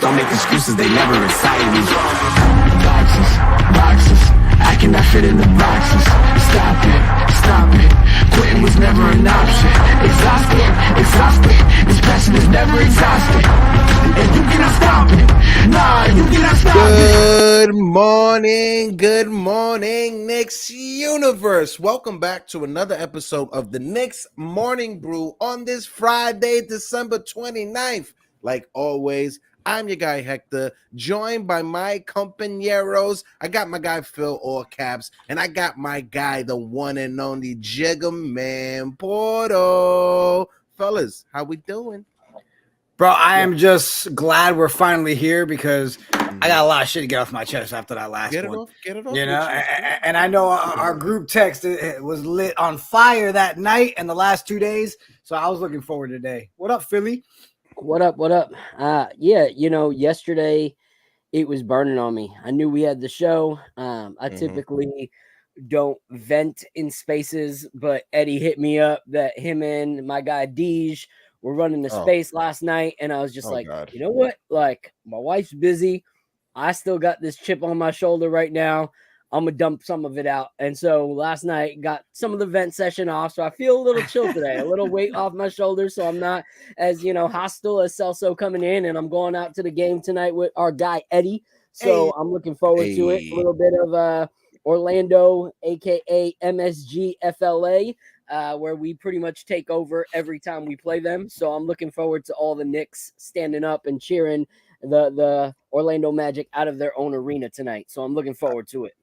Don't make excuses, they never excite me. Boxes, I cannot fit in the boxes. Stop it, quitting was never an option. Exhausted, this passion is never exhausted. And you cannot stop it, nah, you cannot stop it. Good morning, Knicks universe. Welcome back to another episode of the Knicks Morning Brew on this Friday, December 29th. Like always, I'm your guy, Hector, joined by my compañeros. I got my guy, Phil, all caps, and I got my guy, the one and only Jiggaman, Porto. Fellas, how we doing? Bro, I am just glad we're finally here because I got a lot of shit to get off my chest after that last one. Get it off. You know, and I know our group text it was lit on fire that night and the last 2 days, so I was looking forward to today. What up, Philly? What up? Yeah, yesterday it was burning on me. I knew we had the show. I typically don't vent in spaces, but Eddie hit me up that him and my guy Deej were running the space last night, and I was just God. You know what? Like, my wife's busy. I still got this chip on my shoulder right now. I'm going to dump some of it out. And so last night got some of the vent session off. So I feel a little chill today, a little weight off my shoulders. So I'm not as, hostile as Celso coming in. And I'm going out to the game tonight with our guy, Eddie. So I'm looking forward to it. A little bit of Orlando, a.k.a. MSG FLA, where we pretty much take over every time we play them. So I'm looking forward to all the Knicks standing up and cheering the Orlando Magic out of their own arena tonight. So I'm looking forward to it.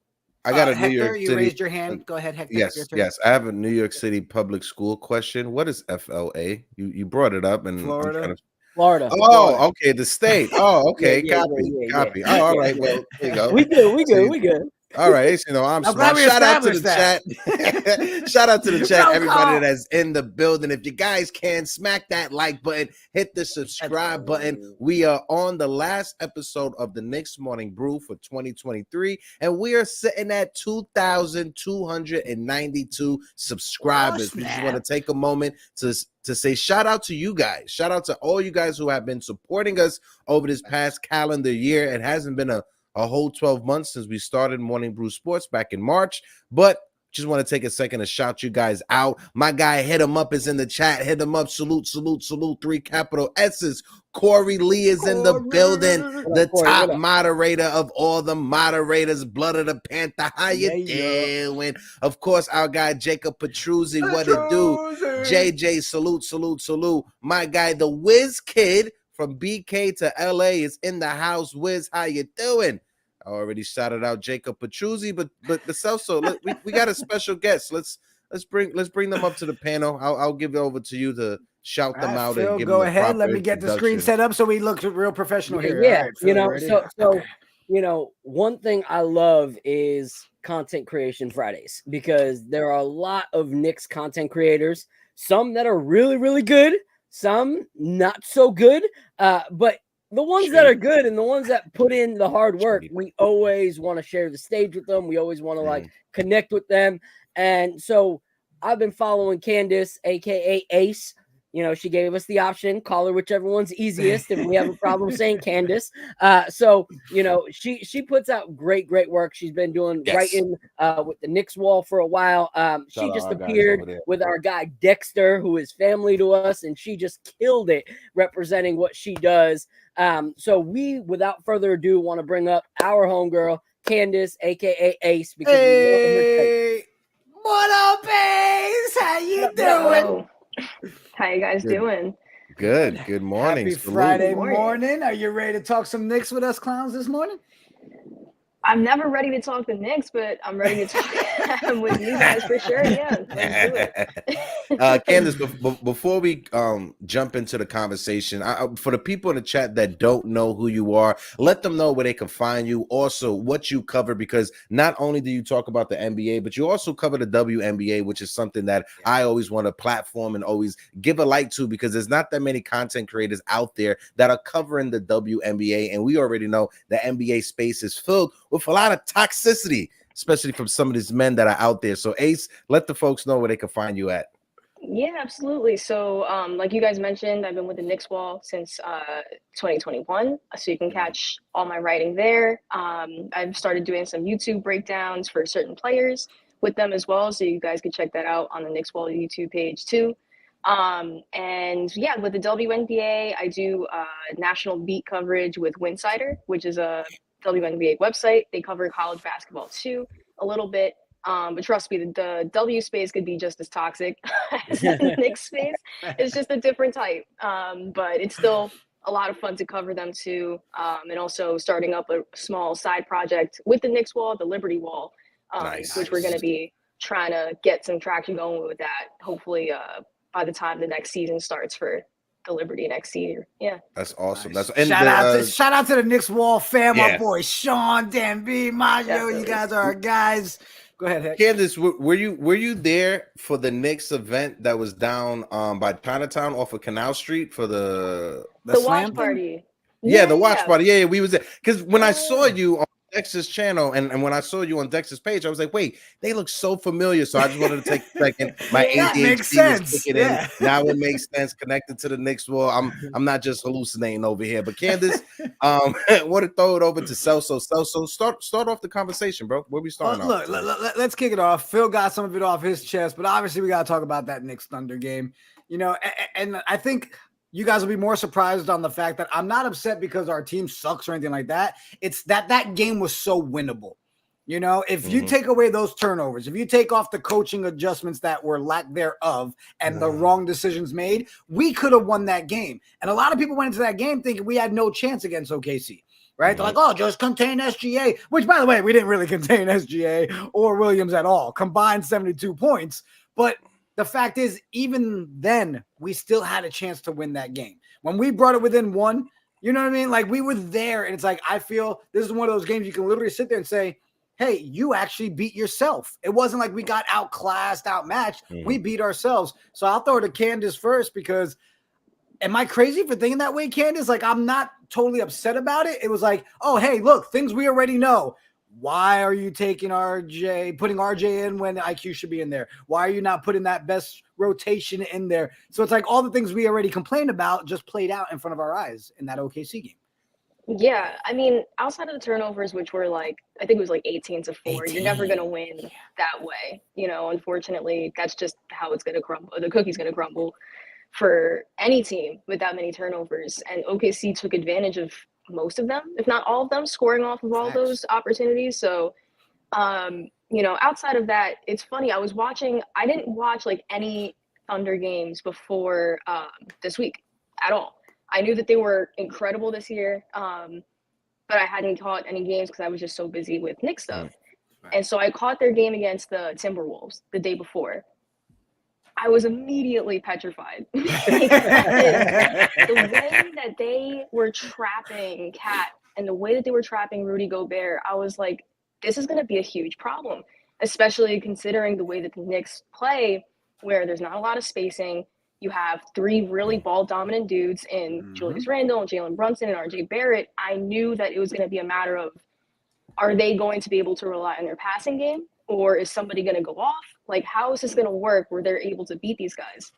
I got a Hector, New York City. You raised your hand. Go ahead, Hector. Yes. I have a New York City public school question. What is FLA? You brought it up, and Florida. Florida. Oh, okay. The state. Oh, okay. Copy. Oh, all right. Well, there you go. We good. All right, I'm smart. Shout out to the chat. Shout out to the chat, everybody that's in the building. If you guys can, smack that like button, hit the subscribe button. We are on the last episode of the Knicks Morning Brew for 2023, and we are sitting at 2,292 subscribers. We just want to take a moment to say shout out to you guys. Shout out to all you guys who have been supporting us over this past calendar year. It hasn't been a whole 12 months since we started Morning Brew Sports back in March, but just want to take a second to shout you guys out. My guy, Hit Him Up, is in the chat. Hit him up. Salute. 3 capital S's. Corey Lee is in the building. The top moderator of all the moderators. Blood of the Panther. How you doing? Of course, our guy, Jacob Petruzzi. What it do? JJ, salute. My guy, the Whiz Kid, from BK to LA, is in the house. Wiz, how you doing? I already shouted out Jacob Petruzzi, but the Celso, we got a special guest. Let's bring them up to the panel. I'll give it over to you to shout them out. Phil, and give go them ahead. Let me get the screen set up so we look real professional here. Yeah, right, Phil, one thing I love is content creation Fridays, because there are a lot of Knicks content creators, some that are really, really good, some not so good, but the ones that are good and the ones that put in the hard work, we always want to share the stage with them. We always want to connect with them. And so I've been following Candice, aka Ace, she gave us the option, call her whichever one's easiest if we have a problem saying Candice. So, she puts out great work. She's been doing writing with the Knicks wall for a while. She just appeared with our guy Dexter, who is family to us, and she just killed it representing what she does. So we, without further ado, want to bring up our homegirl, Candice, aka Ace, because what up, Ace? How you doing? How you guys doing? Good. Good morning. Happy Friday morning. Are you ready to talk some Knicks with us clowns this morning? I'm never ready to talk the Knicks, but I'm ready to talk with you guys for sure. Yeah, let's do it. Candice, before we jump into the conversation, for the people in the chat that don't know who you are, let them know where they can find you. Also, what you cover, because not only do you talk about the NBA, but you also cover the WNBA, which is something that I always want to platform and always give a light to, because there's not that many content creators out there that are covering the WNBA, and we already know the NBA space is filled with a lot of toxicity, especially from some of these men that are out there. So Ace, let the folks know where they can find you at. Yeah, absolutely. So like you guys mentioned, I've been with the Knicks wall since 2021. So you can catch all my writing there. I've started doing some YouTube breakdowns for certain players with them as well. So you guys can check that out on the Knicks wall YouTube page too. And yeah, with the WNBA, I do national beat coverage with Winsider, which is a WNBA website. They cover college basketball too, a little bit. But trust me, the W space could be just as toxic as the Knicks space. It's just a different type. But it's still a lot of fun to cover them too. And also starting up a small side project with the Knicks wall, the Liberty wall, which we're going to be trying to get some traction going with that. Hopefully by the time the next season starts for the Liberty next year. Yeah, that's awesome. Nice. That's shout out to the Knicks wall fam. My boy Sean, Dan B, Maggio. You guys are our guys. Go ahead, Heck. Candice, were you there for the Knicks event that was down by Chinatown off of Canal Street for the watch party? Yeah, the watch party. Yeah, we was there because when I saw you on Dexter's channel and when I saw you on Dexter's page, I was like, wait, they look so familiar. So I just wanted to take a second. My ADHD was kicking in. Now it makes sense. Connected to the Knicks wall. I'm not just hallucinating over here. But Candice, want to throw it over to Celso. Celso, start off the conversation, bro. Where we starting off? Look, let's kick it off. Phil got some of it off his chest, but obviously we got to talk about that Knicks Thunder game. And I think you guys will be more surprised on the fact that I'm not upset because our team sucks or anything like that. It's that game was so winnable. If you take away those turnovers, if you take off the coaching adjustments that were lack thereof and the wrong decisions made, we could have won that game. And a lot of people went into that game thinking we had no chance against OKC. Right? They're like, oh, just contain SGA, which, by the way, we didn't really contain SGA or Williams at all. Combined 72 points. But the fact is, even then, we still had a chance to win that game. When we brought it within one, you know what I mean? Like, we were there, and it's like, I feel this is one of those games you can literally sit there and say, hey, you actually beat yourself. It wasn't like we got outclassed, outmatched. We beat ourselves. So I'll throw it to Candice first because am I crazy for thinking that way, Candice? Like, I'm not totally upset about it. It was like, oh, hey, look, things we already know. Why are you putting RJ in when IQ should be in there? Why are you not putting that best rotation in there? So it's like all the things we already complained about just played out in front of our eyes in that OKC game. Yeah, I mean, outside of the turnovers, which were like, I think it was like 18-4, you're never going to win that way. Unfortunately, that's just how it's going to crumble. The cookie's going to crumble for any team with that many turnovers. And OKC took advantage of most of them, if not all of them, scoring off of all those opportunities. So, outside of that, it's funny. I didn't watch like any Thunder games before this week at all. I knew that they were incredible this year, but I hadn't caught any games because I was just so busy with Knicks stuff. And so I caught their game against the Timberwolves the day before. I was immediately petrified. The way that they were trapping Cat and the way that they were trapping Rudy Gobert, I was like, this is going to be a huge problem, especially considering the way that the Knicks play, where there's not a lot of spacing. You have three really ball-dominant dudes in Julius Randle and Jalen Brunson and RJ Barrett. I knew that it was going to be a matter of, are they going to be able to rely on their passing game? Or is somebody going to go off? Like, how is this going to work where they're able to beat these guys?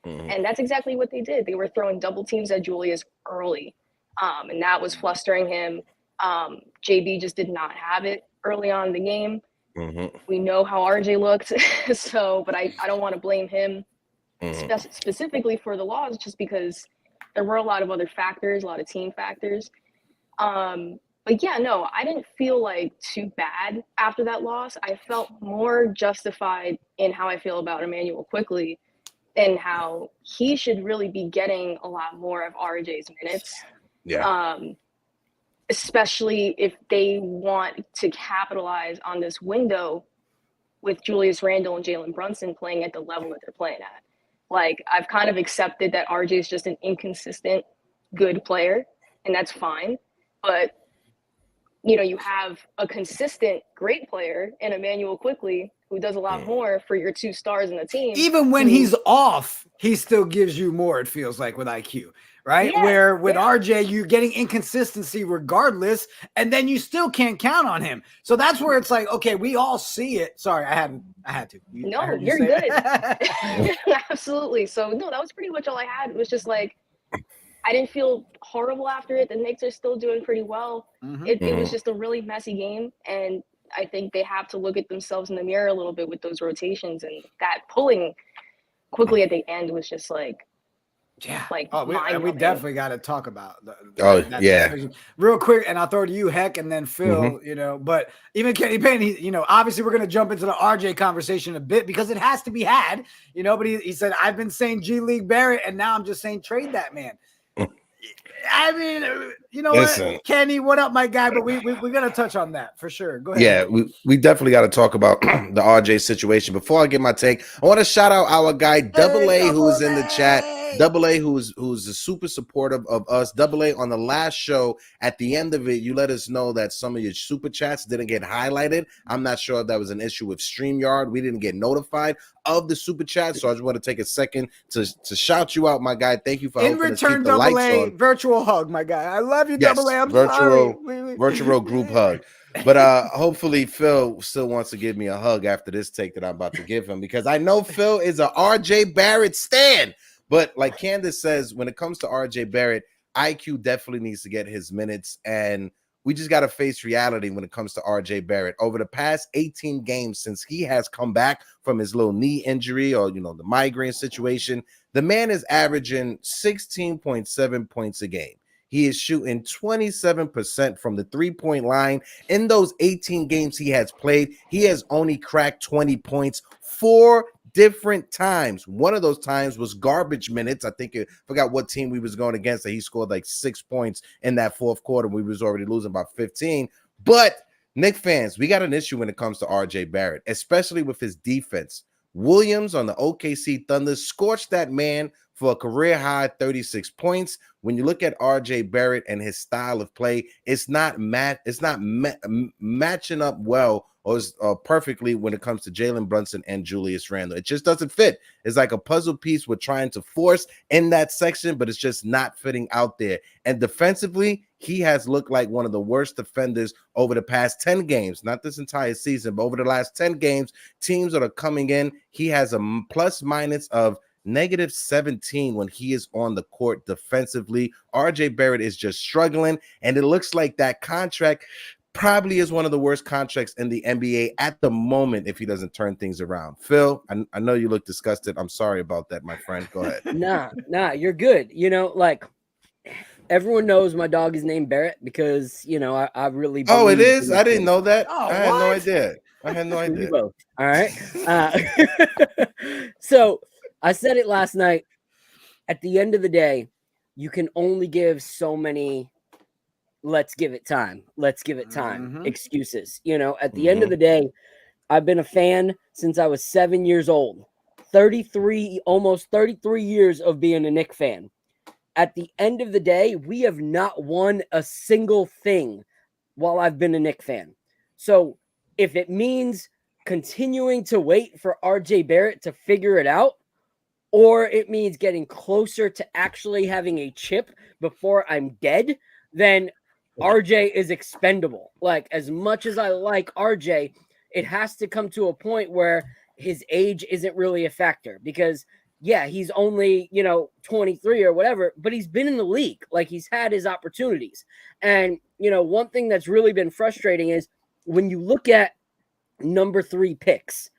And that's exactly what they did. They were throwing double teams at Julius early, and that was flustering him. JB just did not have it early on in the game. We know how RJ looked, but I don't want to blame him specifically for the loss, just because there were a lot of other factors, a lot of team factors. But yeah, no, I didn't feel like too bad after that loss. I felt more justified in how I feel about Emmanuel Quickly and how he should really be getting a lot more of RJ's minutes. Yeah. Especially if they want to capitalize on this window with Julius Randle and Jalen Brunson playing at the level that they're playing at. Like, I've kind of accepted that RJ is just an inconsistent, good player, and that's fine. But, you know, you have a consistent, great player in Emmanuel Quickly who does a lot more for your two stars in the team. Even when he's off, he still gives you more, it feels like, with IQ, right? Yeah, Where with RJ, you're getting inconsistency regardless, and then you still can't count on him. So that's where it's like, okay, we all see it. Sorry, I had to. No, you're good. Absolutely. So, no, that was pretty much all I had. It was just like, I didn't feel horrible after it. The Knicks are still doing pretty well. It was just a really messy game, and I think they have to look at themselves in the mirror a little bit with those rotations, and that pulling Quickly at the end was just like, we definitely got to talk about that decision. Real quick, and I'll throw it to you, Heck, and then Phil. You know, but even Kenny Payne, obviously we're going to jump into the RJ conversation a bit because it has to be had. You know, but he said, I've been saying G League Barrett, and now I'm just saying trade that man. I mean, you know what, Kenny, what up, my guy? But we're gonna touch on that for sure. Go ahead. Yeah, we definitely got to talk about the RJ situation. Before I get my take, I want to shout out our guy Double A, who is in the chat. Double A, who's super supportive of us. Double A, on the last show, at the end of it, you let us know that some of your super chats didn't get highlighted. I'm not sure if that was an issue with StreamYard. We didn't get notified of the super chat, so I just want to take a second to shout you out, my guy. Thank you for in return. Double A, virtual hug, my guy. I love you, yes, Double A. I'm virtual group hug. But hopefully Phil still wants to give me a hug after this take that I'm about to give him, because I know Phil is a RJ Barrett stan. But like Candice says, when it comes to RJ Barrett, IQ definitely needs to get his minutes, and we just got to face reality when it comes to RJ Barrett. Over the past 18 games since he has come back from his little knee injury or, the migraine situation, the man is averaging 16.7 points a game. He is shooting 27% from the three-point line. In those 18 games he has played, he has only cracked 20 points 4 different times. One of those times was garbage minutes. I think I forgot what team we was going against that he scored like 6 points in that fourth quarter. We was already losing by 15. But Knicks fans, we got an issue when it comes to RJ Barrett, especially with his defense. Williams on the OKC Thunder scorched that man for a career high 36 points. When you look at RJ Barrett and his style of play, it's not matching up well or perfectly when it comes to Jalen Brunson and Julius Randle. It just doesn't fit. It's like a puzzle piece we're trying to force in that section, but it's just not fitting out there. And defensively, he has looked like one of the worst defenders over the past 10 games, not this entire season, but over the last 10 games, teams that are coming in, he has a plus minus of -17 when he is on the court defensively. RJ Barrett is just struggling, and it looks like that contract probably is one of the worst contracts in the NBA at the moment if he doesn't turn things around. Phil, I know you look disgusted. I'm sorry about that, my friend. Go ahead. Nah, you're good. Like everyone knows my dog is named Barrett because, I really. Oh, it is? I didn't know that. I had no idea. I had no idea. Both. All right. So I said it last night. At the end of the day, you can only give so many let's give it time excuses. At the end of the day, I've been a fan since I was 7 years old. Almost 33 years of being a Knicks fan. At the end of the day, we have not won a single thing while I've been a Knicks fan. So if it means continuing to wait for RJ Barrett to figure it out, or it means getting closer to actually having a chip before I'm dead, then RJ is expendable. Like, as much as I like RJ, it has to come to a point where his age isn't really a factor, because yeah, he's only, 23 or whatever, but he's been in the league. Like, he's had his opportunities. And, one thing that's really been frustrating is when you look at number 3 picks,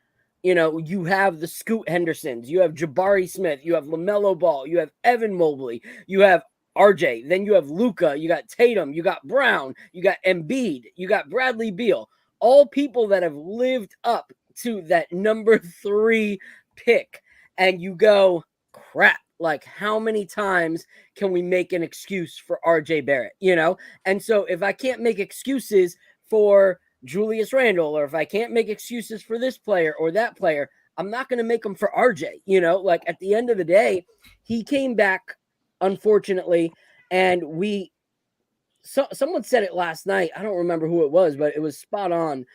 you have the Scoot Hendersons, you have Jabari Smith, you have LaMelo Ball, you have Evan Mobley, you have RJ, then you have Luka, you got Tatum, you got Brown, you got Embiid, you got Bradley Beal, all people that have lived up to that number 3 pick. And you go, crap, like, how many times can we make an excuse for RJ Barrett, And so if I can't make excuses for Julius Randle, or if I can't make excuses for this player or that player, I'm not going to make them for RJ, Like, at the end of the day, he came back, unfortunately, and someone said it last night. I don't remember who it was, but it was spot on.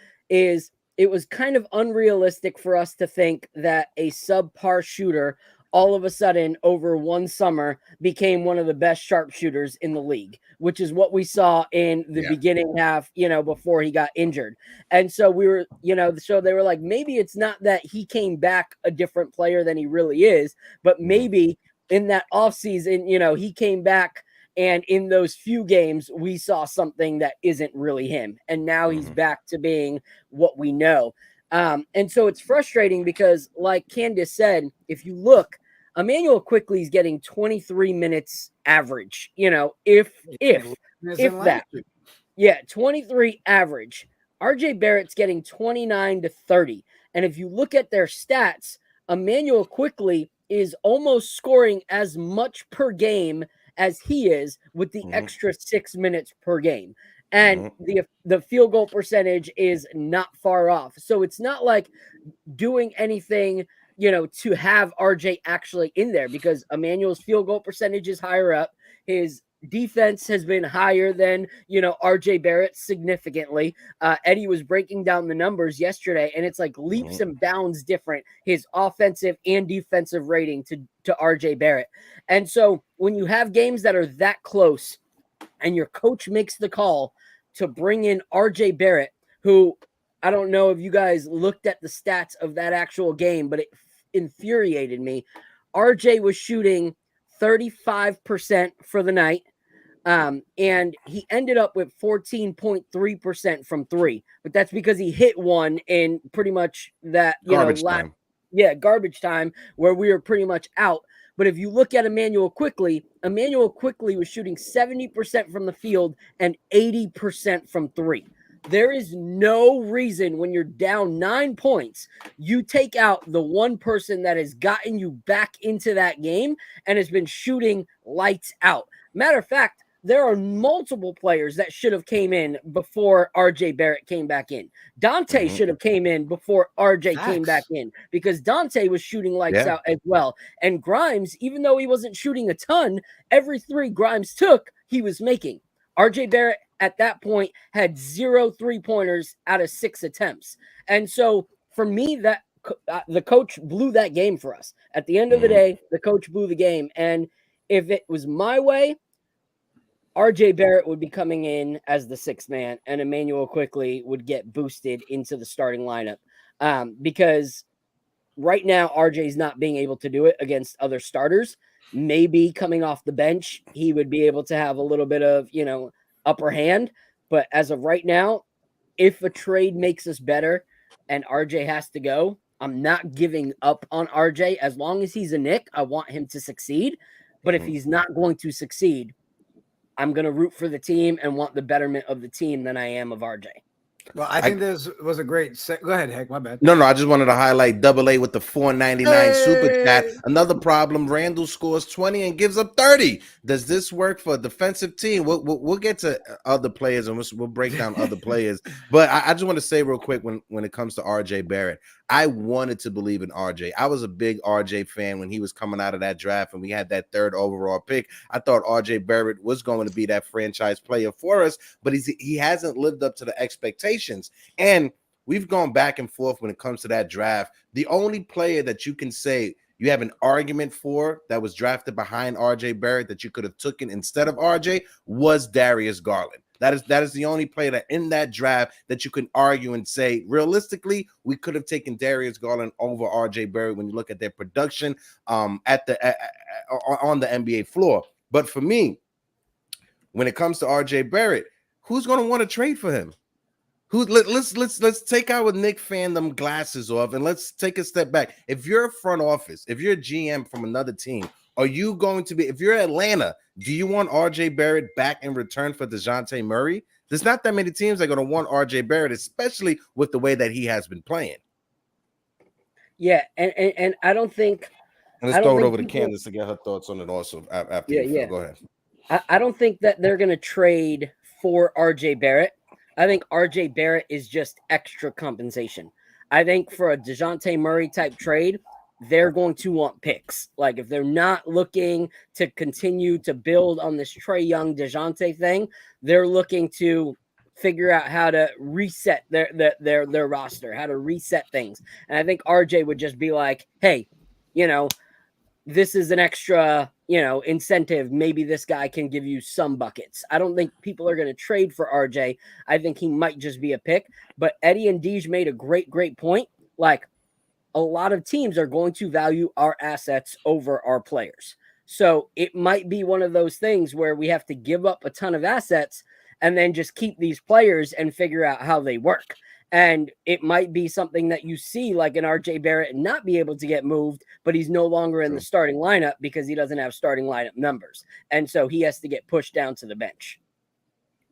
It was kind of unrealistic for us to think that a subpar shooter all of a sudden over one summer became one of the best sharpshooters in the league, which is what we saw in the beginning half, before he got injured. And so we were, so they were like, maybe it's not that he came back a different player than he really is, but maybe in that offseason, he came back, and in those few games, we saw something that isn't really him. And now he's back to being what we know. And so it's frustrating because, like Candice said, if you look, Emmanuel Quickly is getting 23 minutes average, if that. Yeah, 23 average. RJ Barrett's getting 29 to 30. And if you look at their stats, Emmanuel Quickly is almost scoring as much per game as he is, with the extra 6 minutes per game. And the field goal percentage is not far off. So it's not like doing anything, to have RJ actually in there, because Emmanuel's field goal percentage is higher up. His defense has been higher than, RJ Barrett significantly. Eddie was breaking down the numbers yesterday, and it's like leaps and bounds different, his offensive and defensive rating to RJ Barrett. And so when you have games that are that close and your coach makes the call to bring in RJ Barrett, who, I don't know if you guys looked at the stats of that actual game, but it infuriated me. RJ was shooting 35% for the night. And he ended up with 14.3% from 3, but that's because he hit one in pretty much that, garbage time where we were pretty much out. But if you look at Emmanuel Quickly was shooting 70% from the field and 80% from 3. There is no reason when you're down 9 points, you take out the one person that has gotten you back into that game and has been shooting lights out. Matter of fact, there are multiple players that should have came in before RJ Barrett came back in. Dante should have came in before RJ came back in, because Dante was shooting lights out as well. And Grimes, even though he wasn't shooting a ton, every 3 Grimes took, he was making. RJ Barrett at that point had 0 3-pointers out of 6 attempts. And so for me, that the coach blew that game for us. At the end of the day, the coach blew the game. And if it was my way, RJ Barrett would be coming in as the 6th man, and Emmanuel Quickly would get boosted into the starting lineup, because right now RJ is not being able to do it against other starters. Maybe coming off the bench, he would be able to have a little bit of, upper hand. But as of right now, if a trade makes us better and RJ has to go, I'm not giving up on RJ. As long as he's a Knick, I want him to succeed. But if he's not going to succeed, I'm going to root for the team and want the betterment of the team than I am of RJ. Well, I think this was a great go ahead, Heck, my bad. No, I just wanted to highlight Double A with the $4.99 super chat. Another problem, Randle scores 20 and gives up 30. Does this work for a defensive team? We'll get to other players, and we'll break down other players. But I just want to say real quick, when it comes to RJ Barrett, I wanted to believe in RJ. I was a big RJ fan when he was coming out of that draft and we had that 3rd overall pick. I thought RJ Barrett was going to be that franchise player for us, but he hasn't lived up to the expectations. And we've gone back and forth when it comes to that draft. The only player that you can say you have an argument for that was drafted behind RJ Barrett that you could have taken instead of RJ was Darius Garland. That is the only player that in that draft that you can argue and say, realistically, we could have taken Darius Garland over RJ Barrett when you look at their production on the NBA floor. But for me, when it comes to RJ Barrett, who's going to want to trade for him? Let's take our Knick fandom glasses off and let's take a step back. If you're a front office, if you're a GM from another team, are you going to be, if you're Atlanta, do you want RJ Barrett back in return for DeJounte Murray? There's not that many teams that are going to want RJ Barrett, especially with the way that he has been playing. Yeah, and I don't think. And let's throw it over to Candice to get her thoughts on it also after you. Go ahead. I don't think that they're going to trade for RJ Barrett. I think RJ Barrett is just extra compensation. I think for a DeJounte Murray type trade, they're going to want picks. Like if they're not looking to continue to build on this Trae Young DeJounte thing, they're looking to figure out how to reset their roster, how to reset things. And I think RJ would just be like, hey, this is an extra, incentive. Maybe this guy can give you some buckets. I don't think people are going to trade for RJ. I think he might just be a pick. But Eddie and Deej made a great point. Like a lot of teams are going to value our assets over our players. So it might be one of those things where we have to give up a ton of assets and then just keep these players and figure out how they work. And it might be something that you see like an RJ Barrett not be able to get moved, but he's no longer in the starting lineup because he doesn't have starting lineup numbers. And so he has to get pushed down to the bench.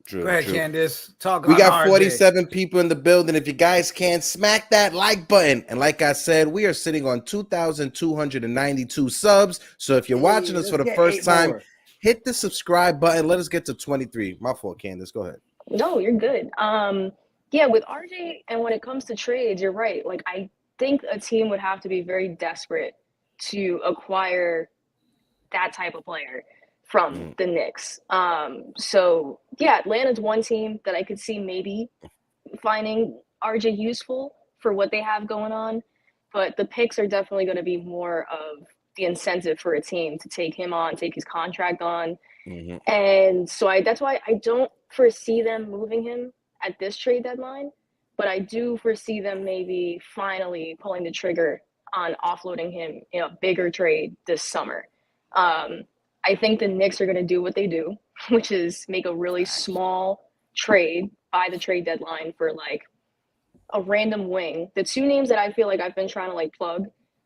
True. Go ahead, Candice. We got 47 people in the building. If you guys can, smack that like button. And like I said, we are sitting on 2,292 subs. So if you're watching us for the first time, hit the subscribe button. Let us get to 23. My fault, Candice. Go ahead. No, you're good. Yeah, with RJ, and when it comes to trades, you're right. Like, I think a team would have to be very desperate to acquire that type of player from the Knicks. So, yeah, Atlanta's one team that I could see maybe finding RJ useful for what they have going on. But the picks are definitely going to be more of the incentive for a team to take him on, take his contract on. And so that's why I don't foresee them moving him at this trade deadline, but I do foresee them maybe finally pulling the trigger on offloading him in a bigger trade this summer. I think the Knicks are going to do what they do, which is make a really small trade by the trade deadline for like a random wing. The two names that I feel like I've been trying to like plug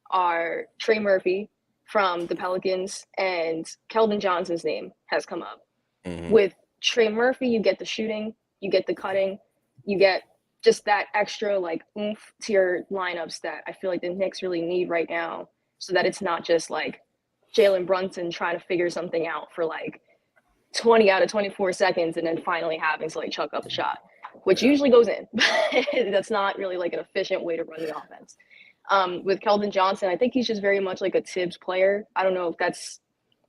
are Trey Murphy from the Pelicans and Keldon Johnson's name has come up. With Trey Murphy, you get the shooting, you get the cutting, you get just that extra like oomph to your lineups that I feel like the Knicks really need right now, so that it's not just like Jalen Brunson trying to figure something out for like 20 out of 24 seconds and then finally having to like chuck up a shot, which usually goes in. That's not really like an efficient way to run the offense. With Keldon Johnson, I think he's just very much like a Tibs player. I don't know if that's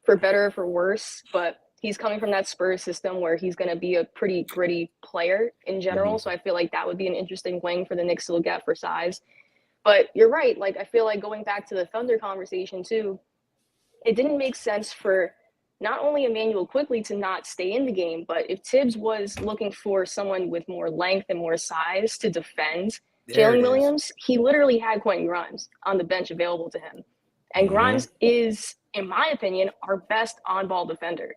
for better or for worse, but he's coming from that Spurs system where he's going to be a pretty gritty player in general. So I feel like that would be an interesting wing for the Knicks to look at for size. But you're right. Like, I feel like going back to the Thunder conversation too, it didn't make sense for not only Emmanuel Quickly to not stay in the game, but if Tibs was looking for someone with more length and more size to defend Jalen Williams, he literally had Quentin Grimes on the bench available to him. And Grimes is, in my opinion, our best on-ball defender.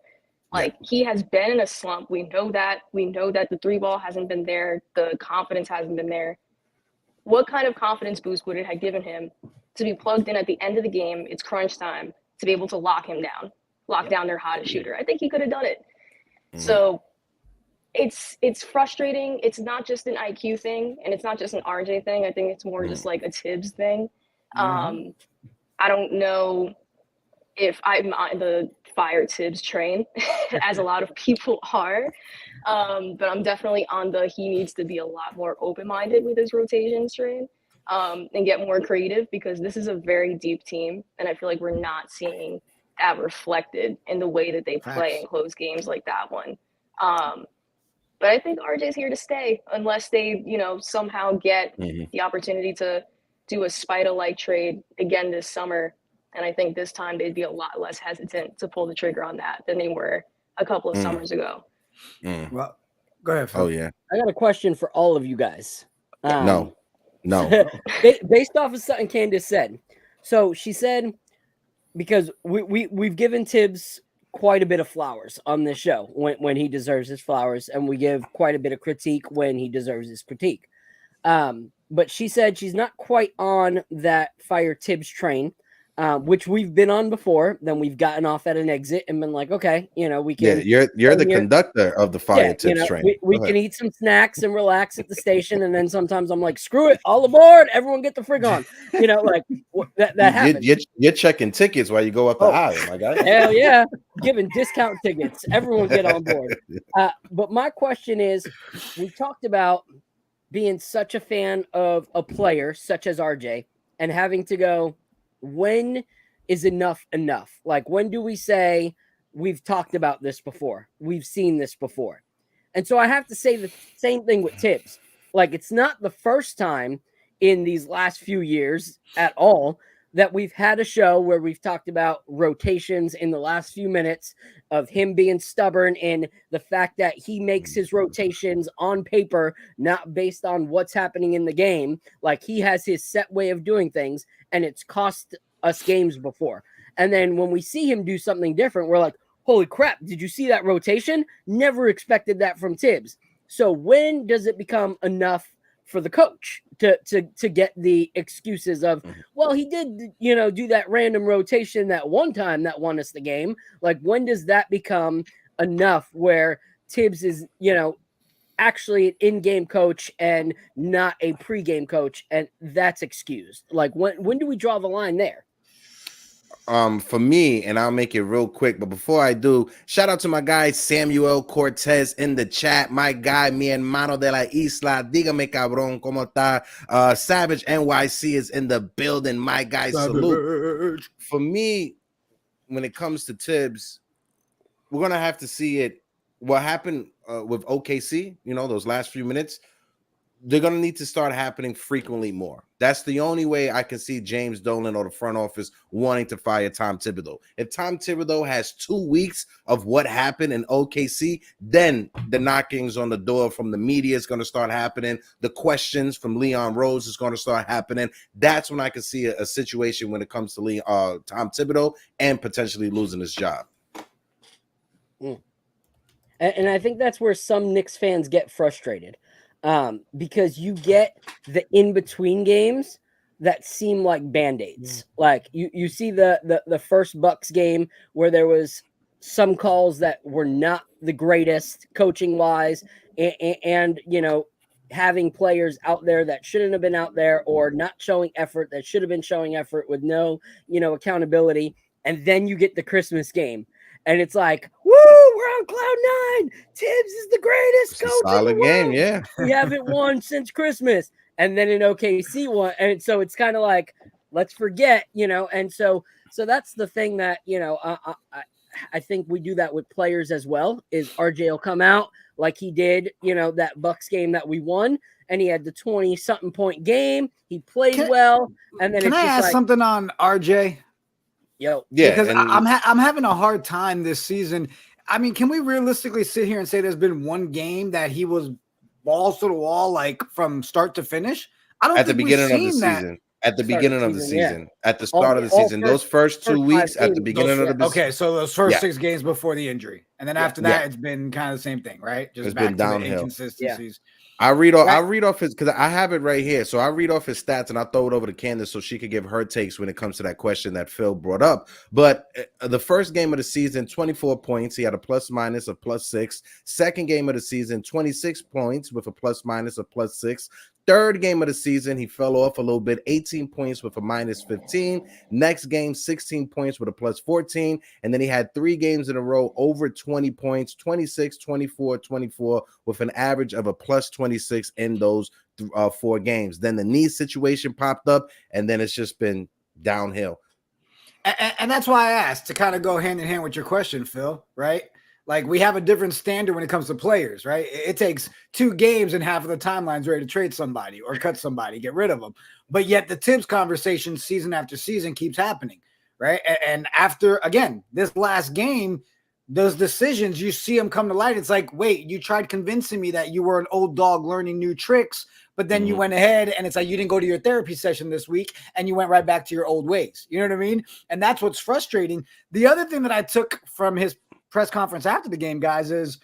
Like, he has been in a slump. We know that. We know that the three ball hasn't been there. The confidence hasn't been there. What kind of confidence boost would it have given him to be plugged in at the end of the game? It's crunch time to be able to lock him down, lock down their hottest shooter. I think he could have done it. So it's frustrating. It's not just an IQ thing, and it's not just an RJ thing. I think it's more just like a Tibbs thing. I don't know if I'm on the fire Tibbs train, as a lot of people are, but I'm definitely on the he needs to be a lot more open-minded with his rotations train, and get more creative, because this is a very deep team, and I feel like we're not seeing that reflected in the way that they play in close games like that one. But I think RJ's here to stay unless they, somehow get the opportunity to do a Spida-like trade again this summer. And I think this time they'd be a lot less hesitant to pull the trigger on that than they were a couple of summers ago. Well, Go ahead, Phil. Oh yeah. I got a question for all of you guys. No. Based off of something Candice said. So she said, because we've given Tibs quite a bit of flowers on this show when he deserves his flowers, and we give quite a bit of critique when he deserves his critique. But she said she's not quite on that fire Tibs train, which we've been on before. Then we've gotten off at an exit and been like, okay, we can. Yeah, you're the conductor of the fire Tibs train. We can eat some snacks and relax at the station, and then sometimes I'm like, screw it, all aboard, everyone get the frig on. That happens. You're checking tickets while you go up the aisle, my guy. Hell yeah, giving discount tickets. Everyone get on board. But my question is, we talked about being such a fan of a player such as RJ and having to go, when is enough enough? Like, when do we say we've talked about this before? We've seen this before. And so I have to say the same thing with Tibs. Like, it's not the first time in these last few years at all that we've had a show where we've talked about rotations in the last few minutes, of him being stubborn and the fact that he makes his rotations on paper, not based on what's happening in the game. Like, he has his set way of doing things, and it's cost us games before. And then when we see him do something different, we're like, holy crap, did you see that rotation? Never expected that from Tibs. So when does it become enough for the coach to get the excuses of, well, he did, do that random rotation that one time that won us the game? Like, when does that become enough where Tibs is, actually an in-game coach and not a pre-game coach, and that's excused? Like, when do we draw the line there? For me, and I'll make it real quick, but before I do, shout out to my guy Samuel Cortez in the chat. My guy, mi hermano de la isla, dígame cabrón, ¿cómo está? Savage NYC is in the building. My guy, salute. For me, when it comes to Tibs, we're gonna have to see it. What happened with OKC, those last few minutes, they're going to need to start happening frequently more. That's the only way I can see James Dolan or the front office wanting to fire Tom Thibodeau. If Tom Thibodeau has 2 weeks of what happened in OKC, then the knockings on the door from the media is going to start happening. The questions from Leon Rose is going to start happening. That's when I can see a situation when it comes to Tom Thibodeau and potentially losing his job. And I think that's where some Knicks fans get frustrated. Because you get the in-between games that seem like Band-Aids. Like, you see the first Bucks game where there was some calls that were not the greatest coaching-wise, and having players out there that shouldn't have been out there, or not showing effort that should have been showing effort with no, accountability. And then you get the Christmas game. And it's like, woo, we're on cloud 9. Tibbs is the greatest coach in the solid world. Game, yeah. We haven't won since Christmas. And then in OKC won. And so it's kind of like, let's forget, And so that's the thing that, I think we do that with players as well, is RJ will come out like he did, that Bucks game that we won. And he had the 20-something point game. He played well. And then can I ask something on RJ? Yo, yeah, because I'm having a hard time this season. I mean, can we realistically sit here and say there's been one game that he was balls to the wall, like from start to finish? I don't at the think beginning of the that. season. At the beginning of the season, at the start of the all season, those first 2 weeks at the beginning of the okay, so those first 6 games before the injury, and then after that, it's been kind of the same thing, right? Just it's back been to downhill. the inconsistencies. I read off his, because I have it right here. So I read off his stats and I throw it over to Candice so she could give her takes when it comes to that question that Phil brought up. But the first game of the season, 24 points. He had a plus-minus of +6. Second game of the season, 26 points with a plus-minus of +6. Third game of the season, he fell off a little bit, 18 points with a -15. Next game, 16 points with a +14. And then he had 3 games in a row over 20 points, 26, 24, 24, with an average of a +26 in those 4 games. Then the knee situation popped up, and then it's just been downhill. And that's why I asked, to kind of go hand in hand with your question, Phil, right? Like, we have a different standard when it comes to players, right? It takes 2 games and half of the timeline's ready to trade somebody or cut somebody, get rid of them. But yet the Tibs conversation season after season keeps happening, right? And after, again, this last game, those decisions, you see them come to light. It's like, wait, you tried convincing me that you were an old dog learning new tricks, but then you went ahead and it's like you didn't go to your therapy session this week and you went right back to your old ways. You know what I mean? And that's what's frustrating. The other thing that I took from his press conference after the game, guys, is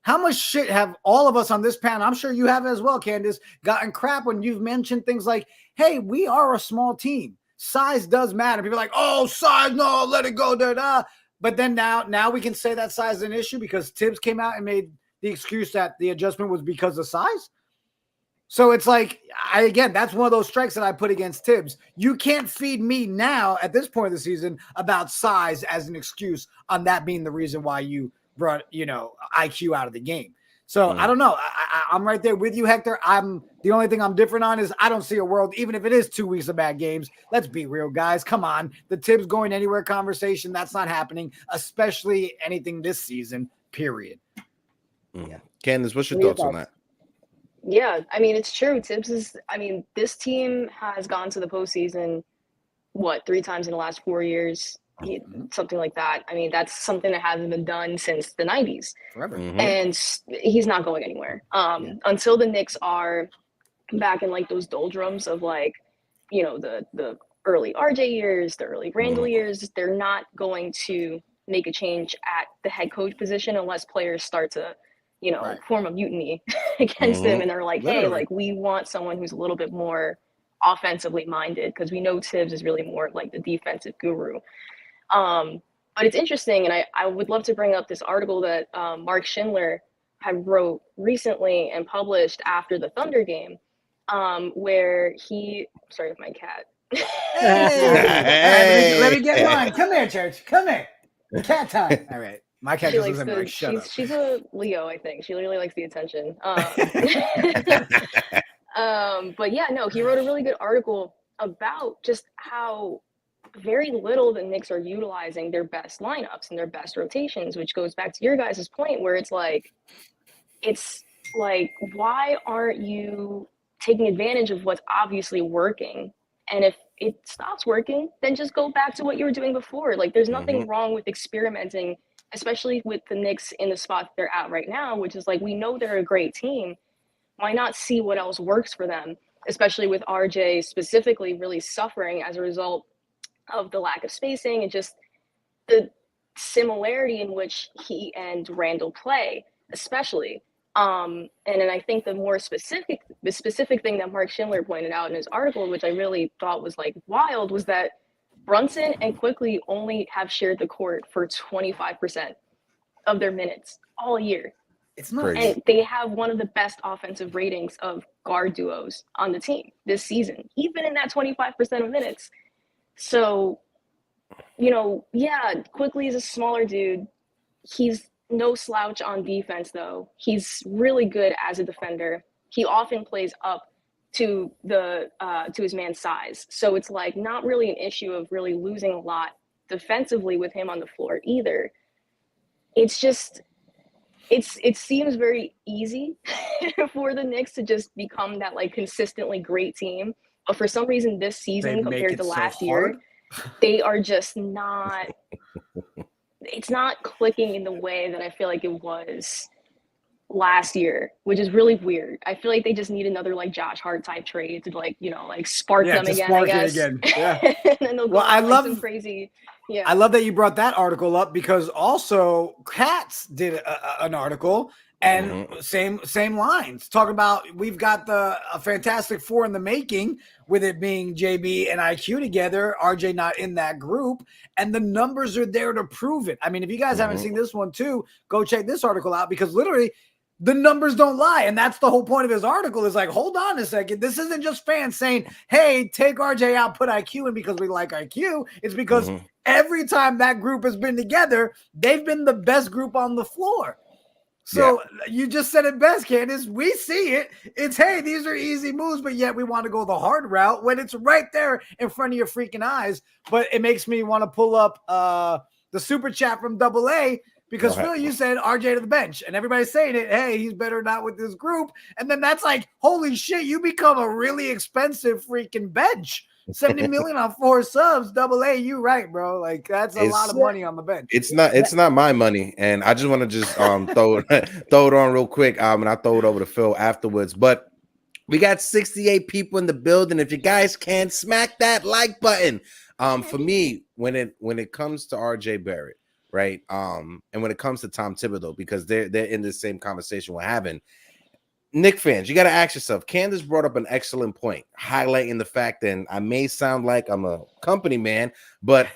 how much shit have all of us on this panel, I'm sure you have as well, Candice, gotten crap when you've mentioned things like, hey, we are a small team. Size does matter. People are like, oh, size, no, let it go, da-da. But then now we can say that size is an issue because Tibs came out and made the excuse that the adjustment was because of size. So it's like, again, that's one of those strikes that I put against Tibs. You can't feed me now at this point of the season about size as an excuse on that being the reason why you brought, IQ out of the game. So I don't know. I'm right there with you, Hector. The only thing I'm different on is I don't see a world, even if it is 2 weeks of bad games. Let's be real, guys. Come on. The Tibs going anywhere conversation, that's not happening, especially anything this season, period. Yeah. Candice, what's your thoughts on that? Yeah, I mean, it's true. This team has gone to the postseason, 3 times in the last 4 years? Something like that. I mean, that's something that hasn't been done since the 90s. Forever. And he's not going anywhere. Until the Knicks are back in like those doldrums of like, the early RJ years, the early Randle years, they're not going to make a change at the head coach position unless players start to, form a mutiny against him. And they're like, hey, like we want someone who's a little bit more offensively minded because we know Tibs is really more like the defensive guru. But it's interesting, and I would love to bring up this article that Mark Schindler had wrote recently and published after the Thunder game, where sorry with my cat. Hey, let me get mine. Come here, Church. Come here. Cat time. All right. My cat just looks like, shut up. She's a Leo, I think. She really likes the attention. But yeah, no, he wrote a really good article about just how very little the Knicks are utilizing their best lineups and their best rotations, which goes back to your guys' point where it's like, why aren't you taking advantage of what's obviously working? And if it stops working, then just go back to what you were doing before. Like, there's nothing wrong with experimenting, especially with the Knicks in the spot they're at right now, which is like, we know they're a great team. Why not see what else works for them, especially with RJ specifically really suffering as a result of the lack of spacing and just the similarity in which he and Randle play, especially. And then I think the specific thing that Mark Schindler pointed out in his article, which I really thought was like wild, was that Brunson and Quickly only have shared the court for 25% of their minutes all year. It's not. And they have one of the best offensive ratings of guard duos on the team this season, even in that 25% of minutes. So, Quickly is a smaller dude. He's no slouch on defense, though. He's really good as a defender. He often plays up to his man's size. So it's like not really an issue of really losing a lot defensively with him on the floor either. It's just it seems very easy for the Knicks to just become that like consistently great team. But for some reason this season compared to last year, they are just not it's not clicking in the way that I feel like it was last year, which is really weird. I feel like they just need another like Josh Hart type trade to spark them again, I guess. Yeah. And then they'll go some crazy. Yeah. I love that you brought that article up because also Cats did an article and same lines talking about we've got a fantastic four in the making with it being JB and IQ together, RJ not in that group, and the numbers are there to prove it. I mean, if you guys haven't seen this one too, go check this article out because literally the numbers don't lie. And that's the whole point of his article is like, hold on a second. This isn't just fans saying, hey, take RJ out, put IQ in because we like IQ. It's because every time that group has been together, they've been the best group on the floor. So you just said it best, Candice. We see it. It's, hey, these are easy moves, but yet we want to go the hard route when it's right there in front of your freaking eyes. But it makes me want to pull up the super chat from AA because Phil, you said RJ to the bench, and everybody's saying it. Hey, he's better not with this group. And then that's like, holy shit, you become a really expensive freaking bench $70 million on 4 subs, double A. You right, bro. Like that's a lot of money on the bench. It's not my money, and I just want to just throw it on real quick. And I throw it over to Phil afterwards. But we got 68 people in the building. If you guys can smack that like button. For me, when it comes to RJ Barrett, right? And when it comes to Tom Thibodeau, because they're in the same conversation we're having. Knicks fans, you got to ask yourself. Candice brought up an excellent point, highlighting the fact that I may sound like I'm a company man, but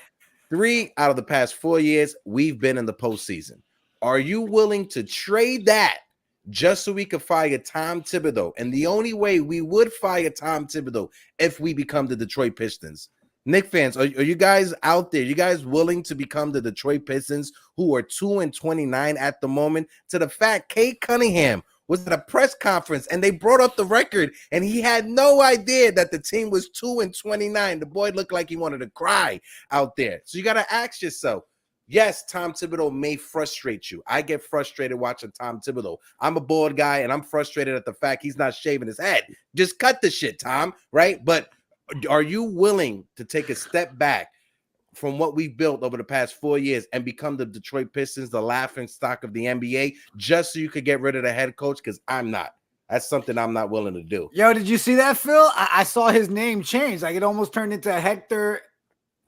3 out of the past 4 years, we've been in the postseason. Are you willing to trade that just so we could fire Tom Thibodeau? And the only way we would fire Tom Thibodeau if we become the Detroit Pistons. Knicks fans, are you guys out there? You guys willing to become the Detroit Pistons, who are 2-29 at the moment? To the fact, Kate Cunningham was at a press conference and they brought up the record and he had no idea that the team was 2-29. The boy looked like he wanted to cry out there. So you got to ask yourself, yes, Tom Thibodeau may frustrate you. I get frustrated watching Tom Thibodeau. I'm a bored guy and I'm frustrated at the fact he's not shaving his head. Just cut the shit, Tom, right? But are you willing to take a step back from what we've built over the past 4 years and become the Detroit Pistons, the laughing stock of the NBA, just so you could get rid of the head coach? Because I'm not. That's something I'm not willing to do. Yo, did you see that, Phil? I saw his name change. Like it almost turned into Hector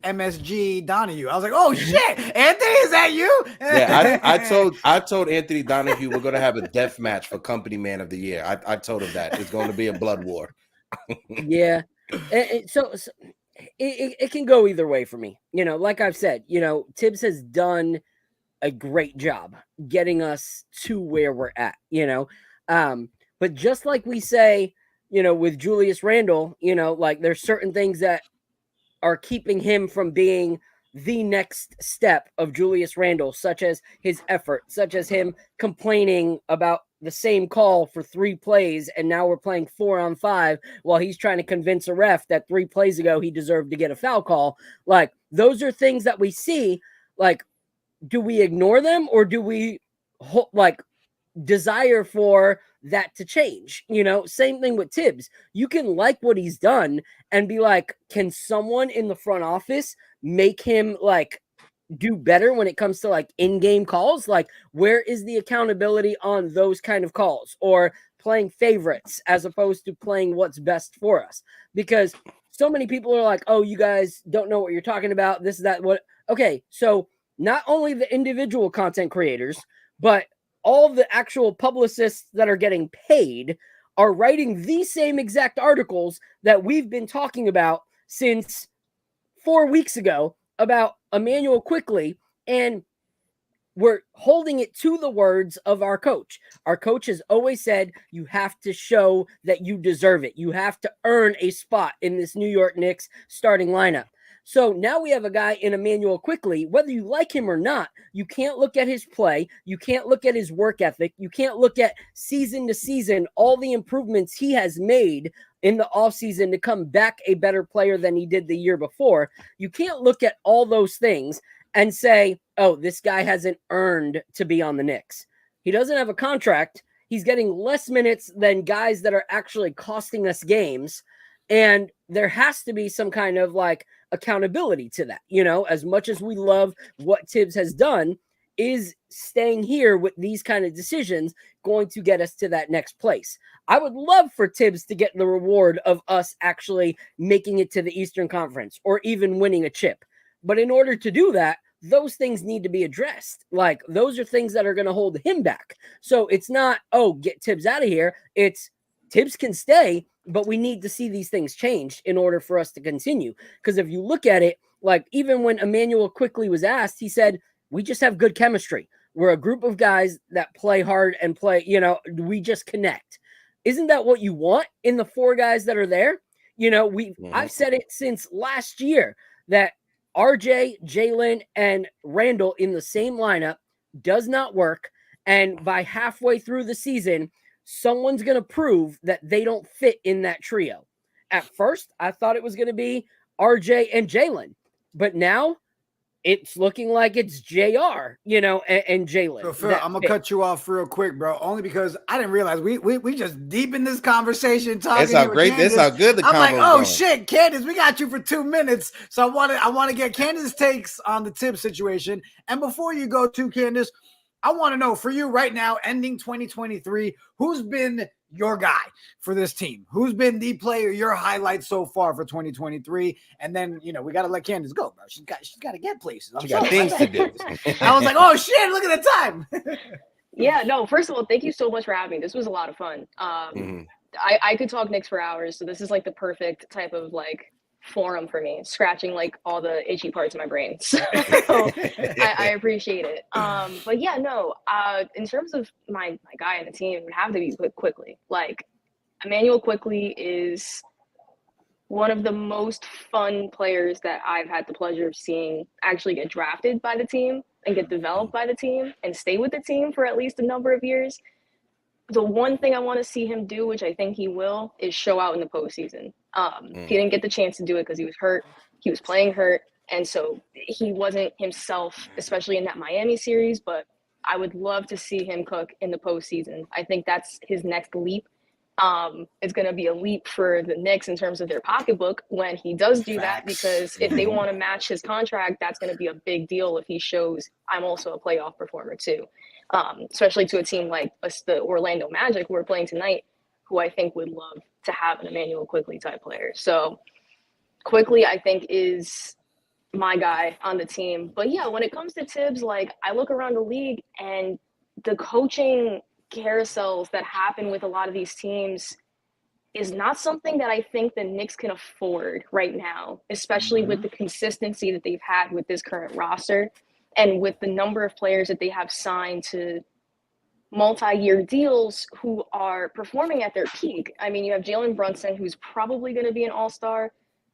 MSG Donahue. I was like, oh shit, Anthony, is that you? Yeah, I told Anthony Donahue we're gonna have a death match for Company Man of the Year. I told him that it's going to be a blood war. Yeah. So it can go either way for me. You know, like I've said, you know, Tibs has done a great job getting us to where we're at, you know. But just like we say, you know, with Julius Randle, you know, like there's certain things that are keeping him from being the next step of Julius Randle, such as his effort, such as him complaining about the same call for 3 plays, and now we're playing 4-on-5 while he's trying to convince a ref that 3 plays ago he deserved to get a foul call. Like, those are things that we see. Like, do we ignore them, or do we desire for that to change? You know, same thing with Tibs. You can like what he's done and be like, can someone in the front office make him like do better when it comes to like in-game calls? Like, where is the accountability on those kind of calls, or playing favorites as opposed to playing what's best for us? Because so many people are like, oh, you guys don't know what you're talking about, this, that, what. Okay, so not only the individual content creators, but all the actual publicists that are getting paid are writing these same exact articles that we've been talking about since 4 weeks ago about Emmanuel Quickly, and we're holding it to the words of our coach. Our coach has always said, you have to show that you deserve it. You have to earn a spot in this New York Knicks starting lineup. So now we have a guy in Emmanuel Quickly, whether you like him or not, you can't look at his play. You can't look at his work ethic. You can't look at season to season, all the improvements he has made in the offseason to come back a better player than he did the year before. You can't look at all those things and say, oh, this guy hasn't earned to be on the Knicks. He doesn't have a contract. He's getting less minutes than guys that are actually costing us games. And there has to be some kind of like accountability to that. You know, as much as we love what Tibs has done, is staying here with these kind of decisions going to get us to that next place? I would love for Tibs to get the reward of us actually making it to the Eastern Conference or even winning a chip. But in order to do that, those things need to be addressed. Like, those are things that are going to hold him back. So it's not, oh, get Tibs out of here. It's Tibs can stay, but we need to see these things change in order for us to continue. Because if you look at it, like even when Emmanuel Quickly was asked, he said, we just have good chemistry. We're a group of guys that play hard and play, you know, we just connect. Isn't that what you want in the 4 guys that are there? You know, I've said it since last year that RJ, Jalen, and Randle in the same lineup does not work. And by halfway through the season, someone's going to prove that they don't fit in that trio. At first, I thought it was going to be RJ and Jalen. But now, it's looking like it's JR, and Jalen. So Phil, I'm gonna cut you off real quick, bro. Only because I didn't realize we just deep in this conversation talking. That's how great. That's how good the I'm like, combo's oh going. shit, Candice, we got you for 2 minutes. So I want to get Candice's takes on the Tibs situation. And before you go to Candice, I want to know for you right now, ending 2023, who's been your guy for this team? Who's been the player, your highlight so far for 2023? And then, we got to let Candice go, bro. She's got to get places. She got things to do. I was like, oh shit, look at the time. Yeah, no, first of all, thank you so much for having me. This was a lot of fun. I could talk Knicks for hours, so this is like the perfect type of like forum for me, scratching like all the itchy parts of my brain. So I appreciate it. But yeah, no, in terms of my guy in the team, it would have to be Quickly. Like, Emmanuel Quickly is one of the most fun players that I've had the pleasure of seeing actually get drafted by the team and get developed by the team and stay with the team for at least a number of years. The one thing I want to see him do, which I think he will, is show out in the postseason. He didn't get the chance to do it because he was hurt. He was playing hurt. And so he wasn't himself, especially in that Miami series. But I would love to see him cook in the postseason. I think that's his next leap. It's going to be a leap for the Knicks in terms of their pocketbook when he does do that, because if they want to match his contract, that's going to be a big deal if he shows I'm also a playoff performer too. Especially to a team like the Orlando Magic who are playing tonight, who I think would love to have an Emmanuel Quickly type player. So Quickly, I think, is my guy on the team. But yeah, when it comes to Tibs, like, I look around the league and the coaching carousels that happen with a lot of these teams is not something that I think the Knicks can afford right now, especially with the consistency that they've had with this current roster and with the number of players that they have signed to multi-year deals who are performing at their peak. I mean, you have Jalen Brunson, who's probably going to be an all-star.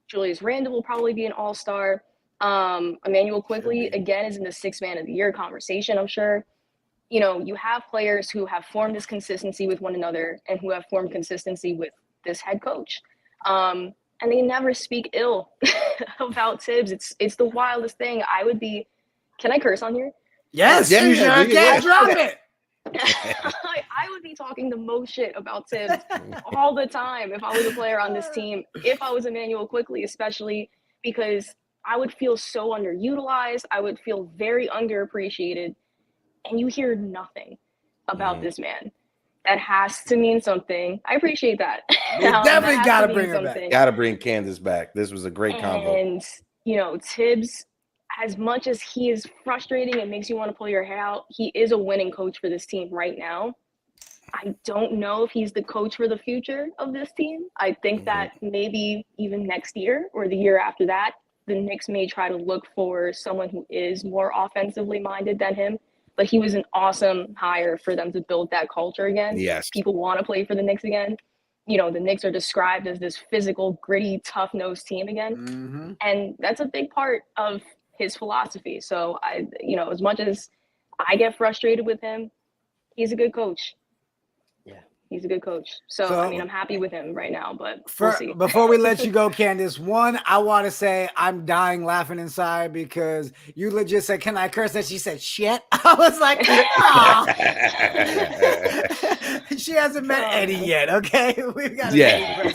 Julius Randle will probably be an all-star. Emmanuel Quickly, again, is in the sixth man of the year conversation, I'm sure. You have players who have formed this consistency with one another and who have formed consistency with this head coach. And they never speak ill about Tibs. It's the wildest thing. Can I curse on here? Yes, you sure can. Drop it. I would be talking the most shit about Tibs all the time if I was a player on this team, if I was Emmanuel Quickly, especially because I would feel so underutilized. I would feel very underappreciated. And you hear nothing about this man. That has to mean something. I appreciate that. Definitely got to bring her back. Got to bring Candice back. This was a great combo. And, Tibs, as much as he is frustrating and makes you want to pull your hair out, he is a winning coach for this team right now. I don't know if he's the coach for the future of this team. I think that maybe even next year or the year after that, the Knicks may try to look for someone who is more offensively minded than him. But he was an awesome hire for them to build that culture again. Yes. People want to play for the Knicks again. The Knicks are described as this physical, gritty, tough-nosed team again. And that's a big part of his philosophy. So, as much as I get frustrated with him, he's a good coach. Yeah. He's a good coach. So I'm happy with him right now, but we'll see. Before we let you go, Candice, one, I want to say I'm dying laughing inside because you legit said, can I curse? And she said, shit. I was like, oh. She hasn't met Eddie yet, okay? We've got yeah.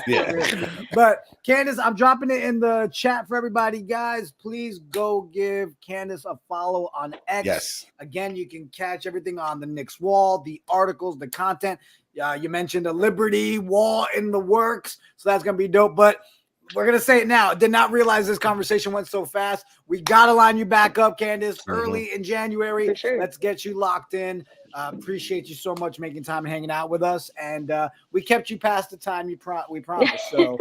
But Candice, I'm dropping it in the chat for everybody. Guys, please go give Candice a follow on X. Yes. Again, you can catch everything on the Knicks wall, the articles, the content. You mentioned a Liberty wall in the works, so that's going to be dope. But we're going to say it now. Did not realize this conversation went so fast. We got to line you back up, Candice, early in January. For sure. Let's get you locked in. Appreciate you so much making time and hanging out with us. And we kept you past the time we promised. So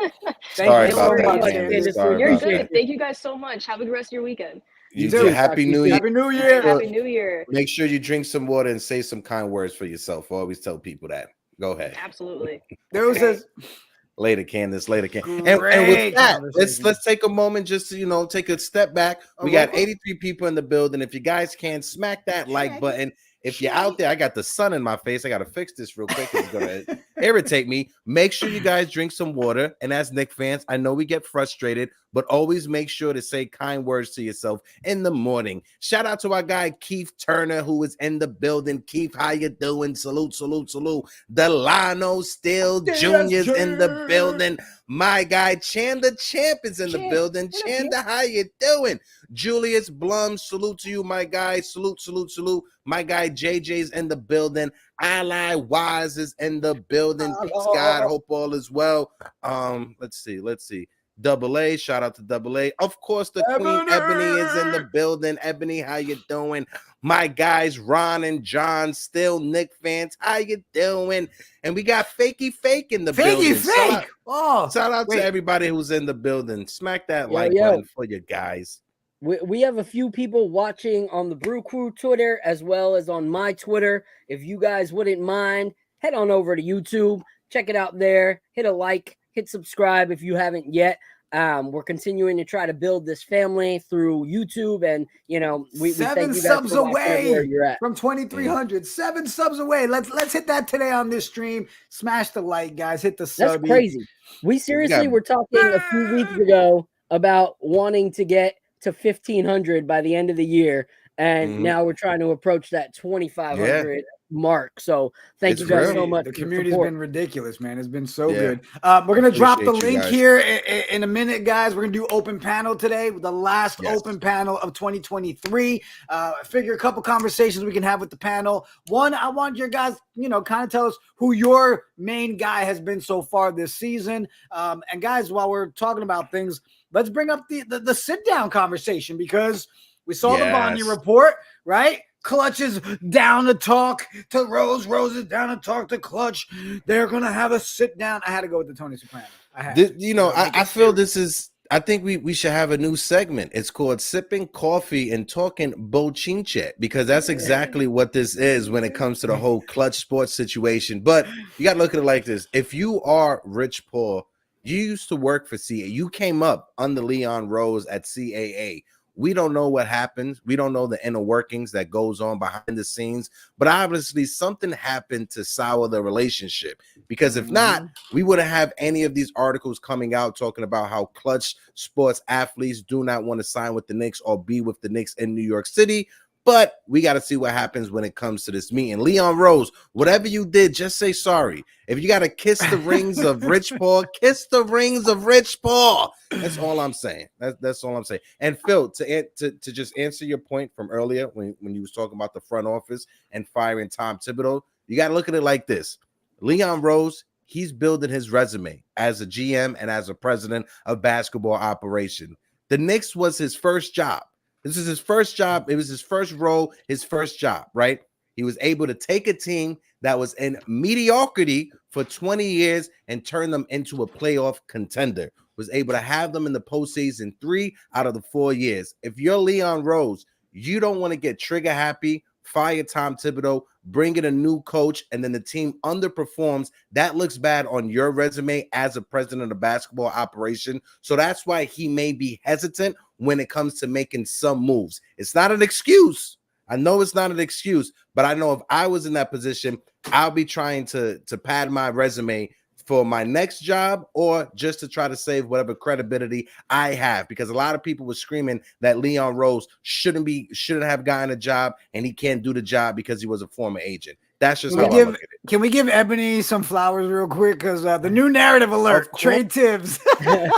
thank you so much, Candice. You're good. Thank you guys so much. Have a good rest of your weekend. You too. Happy New Year. Happy New Year. Happy New Year. Make sure you drink some water and say some kind words for yourself. I always tell people that. Go ahead. Absolutely. There was this later, Candice. Later, Candice. And with that, let's take a moment just to take a step back. We got 83 people in the building. If you guys can smack that like button. If you're out there, I got the sun in my face. I got to fix this real quick. It's gonna irritate me. Make sure you guys drink some water. And as Knicks fans, I know we get frustrated, but always make sure to say kind words to yourself in the morning. Shout out to our guy Keith Turner, who is in the building. Keith, how you doing? Salute, salute, salute. Delano Still Jr.'s in the building. My guy Chan the Champ is in the building. Chanda, how you doing? Julius Blum, salute to you, my guy. Salute, salute, salute. My guy JJ's in the building. Ally Wise is in the building. Peace, God. Hope all is well. Let's see. Double A, shout out to Double A. Of course, the Queen Ebony is in the building. Ebony, how you doing? My guys, Ron and John, still Knicks fans. How you doing? And we got Fakey Fake in the building. Fake. Shout out to everybody who's in the building. Smack that like button for you guys. We have a few people watching on the Brew Crew Twitter as well as on my Twitter. If you guys wouldn't mind, head on over to YouTube. Check it out there. Hit a like. Hit subscribe if you haven't yet. We're continuing to try to build this family through YouTube, and we 7 thank you guys subs for watching away where you're at. from 2,300. 7 subs away. Let's hit that today on this stream. Smash the like, guys. Hit the sub. That's crazy. We seriously were talking a few weeks ago about wanting to get to 1,500 by the end of the year, and now we're trying to approach that 2,500 mark. So thank you guys so much. The community's been ridiculous, man. It's been so good. We're gonna drop the link here in a minute, guys. We're gonna do open panel today, the last open panel of 2023. I figure a couple conversations we can have with the panel. One, I want your guys, kind of tell us who your main guy has been so far this season. And guys, while we're talking about things, let's bring up the sit down conversation, because we saw the Bonnie report, right? Klutch is down to talk to Rose. Rose is down to talk to Klutch. They're going to have a sit down. I had to go with the Tony Soprano. I feel this is, I think we should have a new segment. It's called Sipping Coffee and Talking Bochinche, because that's exactly what this is when it comes to the whole Klutch sports situation. But you got to look at it like this. If you are Rich Paul, you used to work for CAA. You came up under Leon Rose at CAA. We don't know what happens. We don't know the inner workings that goes on behind the scenes, but obviously something happened to sour the relationship, because if not, we wouldn't have any of these articles coming out talking about how Klutch sports athletes do not want to sign with the Knicks or be with the Knicks in New York City. But we got to see what happens when it comes to this meeting. Leon Rose, whatever you did, just say sorry. If you got to kiss the rings of Rich Paul, kiss the rings of Rich Paul. That's all I'm saying. That's all I'm saying. And Phil, to just answer your point from earlier when you was talking about the front office and firing Tom Thibodeau, you got to look at it like this. Leon Rose, he's building his resume as a GM and as a president of basketball operation. The Knicks was his first job. This is his first job. It was his first role, his first job, right? He was able to take a team that was in mediocrity for 20 years and turn them into a playoff contender. Was able to have them in the postseason 3 out of the 4 years. If you're Leon Rose, you don't want to get trigger happy, fire Tom Thibodeau, bring in a new coach, and then the team underperforms. That looks bad on your resume as a president of the basketball operation. So that's why he may be hesitant when it comes to making some moves. It's not an excuse. I know it's not an excuse, but I know if I was in that position, I'll be trying to pad my resume for my next job, or just to try to save whatever credibility I have, because a lot of people were screaming that Leon Rose shouldn't have gotten a job and he can't do the job because he was a former agent. That's just how I look at it. Can we give Ebony some flowers real quick? Because the new narrative alert, trade Tibs. Go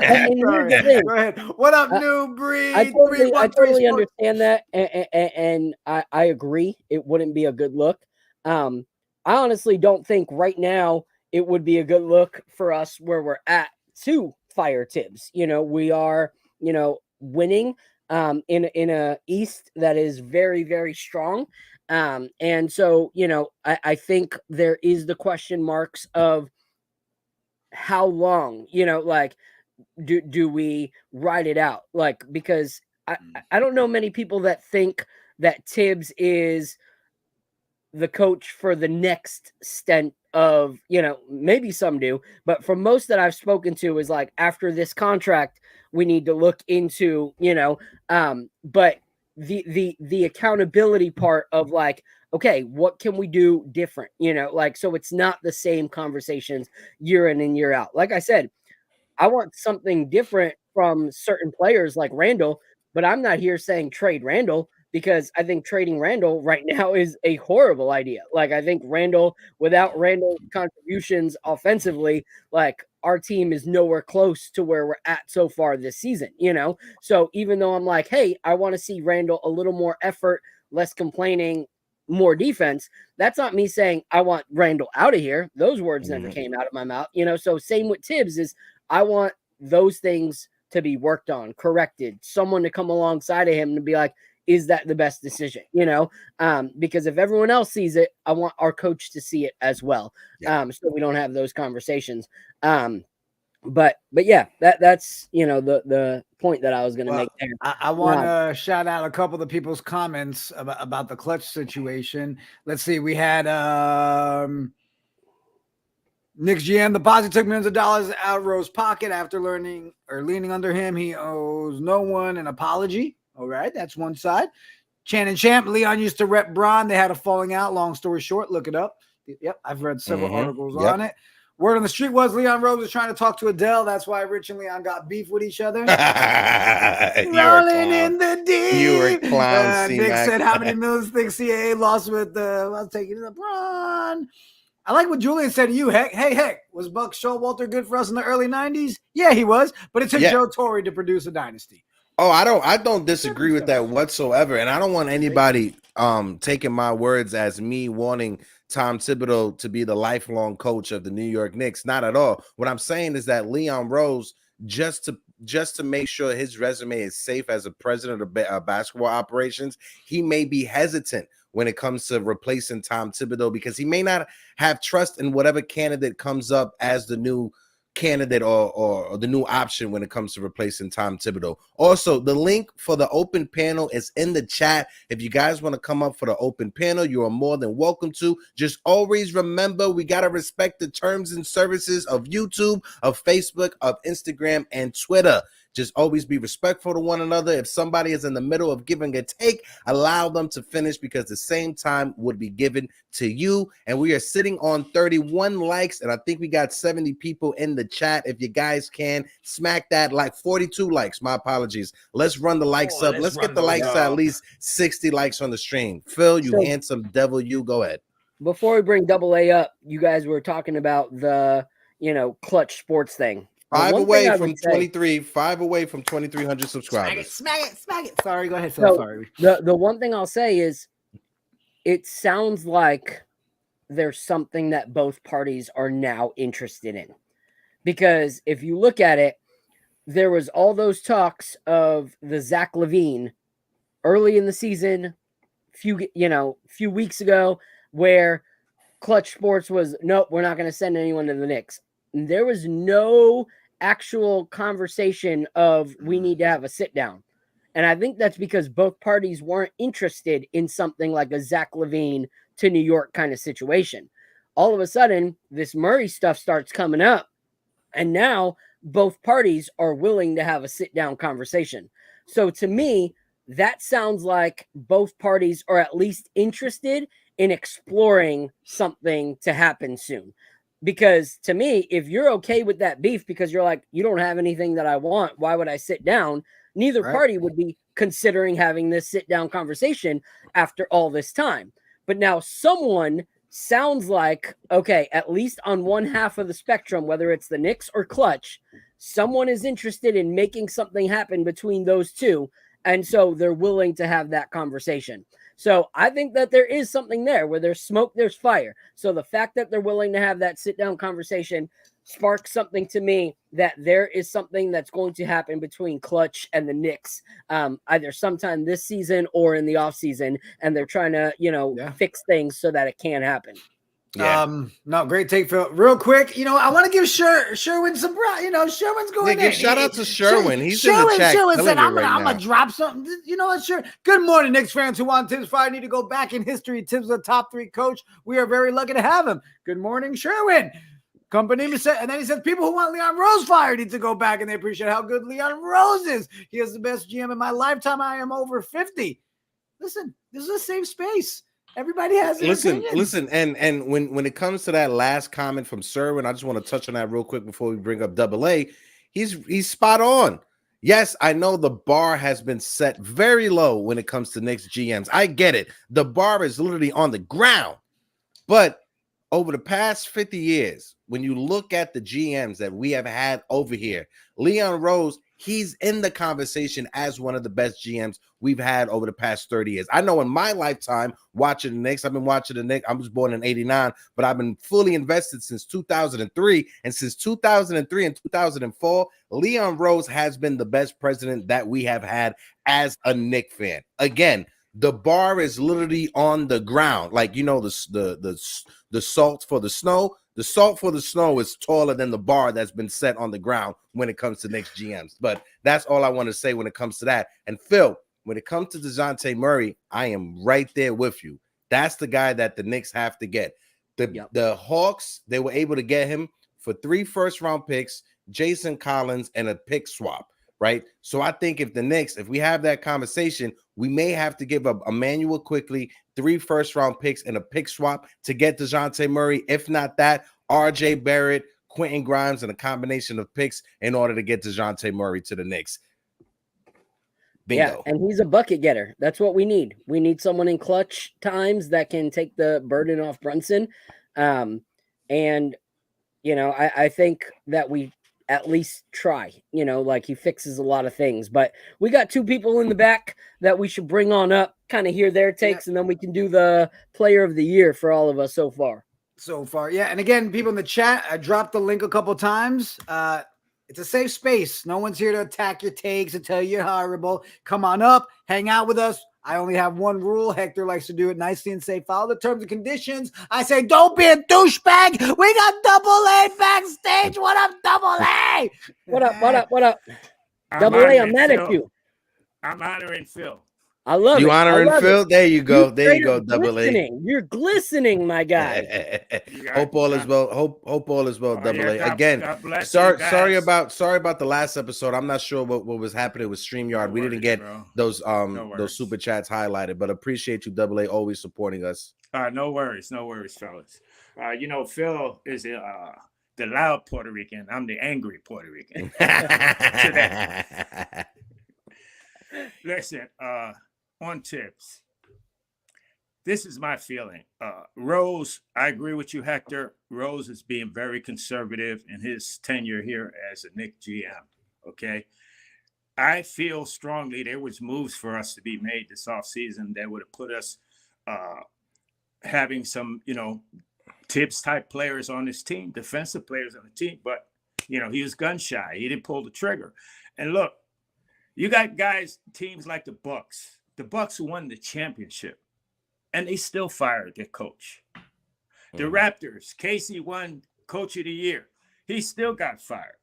ahead. What up, new breed? I totally understand that, and I agree. It wouldn't be a good look. I honestly don't think right now it would be a good look for us where we're at to fire Tibs. We are, winning in a East that is very, very strong. And so, I think there is the question marks of how long, do we ride it out? Because I don't know many people that think that Tibs is the coach for the next stint of, maybe some do, but for most that I've spoken to is like, after this contract, we need to look into, but the accountability part of like, okay, what can we do different? Like, so it's not the same conversations year in and year out. Like I said, I want something different from certain players like Randle, but I'm not here saying trade Randle because I think trading Randle right now is a horrible idea. Like, I think without Randle's contributions offensively, like, our team is nowhere close to where we're at so far this season, So even though I'm like, hey, I want to see Randle a little more effort, less complaining, more defense, that's not me saying I want Randle out of here. Those words never came out of my mouth, So same with Tibs is I want those things to be worked on, corrected, someone to come alongside of him and be like, is that the best decision? Because if everyone else sees it, I want our coach to see it as well. So we don't have those conversations. But yeah, that's the point that I was going to make there. I want to shout out a couple of the people's comments about the Klutch situation. Let's see, we had Knicks GM, the posse took millions of dollars out of Rose's pocket after leaning under him. He owes no one an apology. All right, that's one side. Chan Champ, Leon used to rep Braun. They had a falling out. Long story short, look it up. Yep, I've read several articles on it. Word on the street was Leon Rose was trying to talk to Adele. That's why Rich and Leon got beef with each other. Rolling in the deep. You were clown. Nick said, how many millions think CAA lost with I'll take it to the Braun. I like what Julius said to you, Heck. Hey, Heck, was Buck Showalter good for us in the early 90s? Yeah, he was, but it took Joe Torre to produce a dynasty. Oh, I don't disagree with that whatsoever. And I don't want anybody taking my words as me wanting Tom Thibodeau to be the lifelong coach of the New York Knicks. Not at all. What I'm saying is that Leon Rose, just to make sure his resume is safe as a president of basketball operations, he may be hesitant when it comes to replacing Tom Thibodeau because he may not have trust in whatever candidate comes up as the new candidate or the new option when it comes to replacing Tom Thibodeau. Also, the link for the open panel is in the chat. If you guys want to come up for the open panel, you are more than welcome to. Just always remember, we got to respect the terms and services of YouTube, of Facebook, of Instagram, and Twitter. Just always be respectful to one another. If somebody is in the middle of giving a take, allow them to finish because the same time would be given to you. And we are sitting on 31 likes, and I think we got 70 people in the chat. If you guys can, smack that like 42 likes. My apologies. Let's run the likes up. Let's get the likes at least 60 likes on the stream. Phil, you handsome devil, you go ahead. Before we bring Double A up, you guys were talking about the, Klutch Sports thing. 5 away from 23, 5 away from 2,300 subscribers. Smack it. Sorry, go ahead, Phil. Sorry. The one thing I'll say is it sounds like there's something that both parties are now interested in. Because if you look at it, there was all those talks of the Zach LaVine early in the season, few weeks ago, where Klutch Sports was, nope, we're not going to send anyone to the Knicks. And there was no actual conversation of we need to have a sit down. And I think that's because both parties weren't interested in something like a Zach LaVine to New York kind of situation. All of a sudden, this Murray stuff starts coming up. And now both parties are willing to have a sit down conversation. So to me, that sounds like both parties are at least interested in exploring something to happen soon. Because to me, if you're okay with that beef because you're like, you don't have anything that I want, why would I sit down? Neither party would be considering having this sit down conversation after all this time. But now someone sounds like, okay, at least on one half of the spectrum, whether it's the Knicks or Klutch, someone is interested in making something happen between those two. And so they're willing to have that conversation. So I think that there is something there where there's smoke, there's fire. So the fact that they're willing to have that sit down conversation sparks something to me that there is something that's going to happen between Klutch and the Knicks, either sometime this season or in the off season. And they're trying to, fix things so that it can happen. Yeah. No, great take, Phil. Real quick, I want to give Sherwin some, Sherwin's going in. Shout out to Sherwin. He's in the chat. Sherwin said, I'm going to drop something. You know what, Sherwin? Good morning, Knicks fans who want Tibs fired. Need to go back in history. Tibs the top 3 coach. We are very lucky to have him. Good morning, Sherwin. Company said, and then he said, people who want Leon Rose fired need to go back and they appreciate how good Leon Rose is. He is the best GM in my lifetime. I am over 50. Listen, this is a safe space. Everybody has their opinions. Listen, and when it comes to that last comment from Serwin, I just want to touch on that real quick before we bring up Double A. He's spot on. Yes, I know the bar has been set very low when it comes to Knicks GMs. I get it. The bar is literally on the ground. But over the past 50 years, when you look at the GMs that we have had over here, Leon Rose, he's in the conversation as one of the best GMs we've had over the past 30 years. I know in my lifetime watching the Knicks, I've been watching the Knicks. I was born in 89, but I've been fully invested since 2003. And since 2003 and 2004, Leon Rose has been the best president that we have had as a Knicks fan. Again, the bar is literally on the ground. Like, you know, the salt for the snow. The salt for the snow is taller than the bar that's been set on the ground when it comes to Knicks GMs. But that's all I want to say when it comes to that. And Phil, when it comes to DeJounte Murray, I am right there with you. That's the guy that the Knicks have to get. The Hawks, they were able to get him for 3 first-round picks, Jason Collins, and a pick swap, right? So I think if the Knicks, if we have that conversation, we may have to give up Emmanuel quickly, 3 first-round picks, and a pick swap to get DeJounte Murray. If not that, RJ Barrett, Quentin Grimes, and a combination of picks in order to get DeJounte Murray to the Knicks. Bingo. Yeah, and he's a bucket getter. That's what we need. We need someone in clutch times that can take the burden off Brunson. And, you know, I think that we at least try, you know, like he fixes a lot of things. But we got 2 people in the back that we should bring on up, kind of hear their takes, and then we can do the player of the year for all of us so far. Yeah. And again, people in the chat, I dropped the link a couple times. It's a safe space. No one's here to attack your takes and tell you you're horrible. Come on up, hang out with us. I only have one rule. Hector likes to do it nicely and say, follow the terms and conditions. I say, don't be a douchebag. We got Double A backstage. What up, Double A? What up? Double A, I'm mad at you. I'm honoring Phil. I love you it. honoring Phil? There you go. There you go, Double A. You're glistening, my guy. Hope all is well. Hope all is well, Double A. Again, God sorry about the last episode. I'm not sure what was happening with StreamYard. We didn't get those super chats highlighted, but appreciate you, Double A, always supporting us. No worries, fellas. You know, Phil is the loud Puerto Rican. I'm the angry Puerto Rican. Listen, on Tibs, this is my feeling. Rose, I agree with you, Hector. Rose is being very conservative in his tenure here as a Knicks GM. Okay, I feel strongly there was moves for us to be made this offseason that would have put us having some, you know, Tibs type players on this team, defensive players on the team. But you know, he was gun shy. He didn't pull the trigger. And look, you got guys, teams like the Bucks. The Bucks won the championship, and they still fired their coach. The Raptors, Casey won Coach of the Year. He still got fired.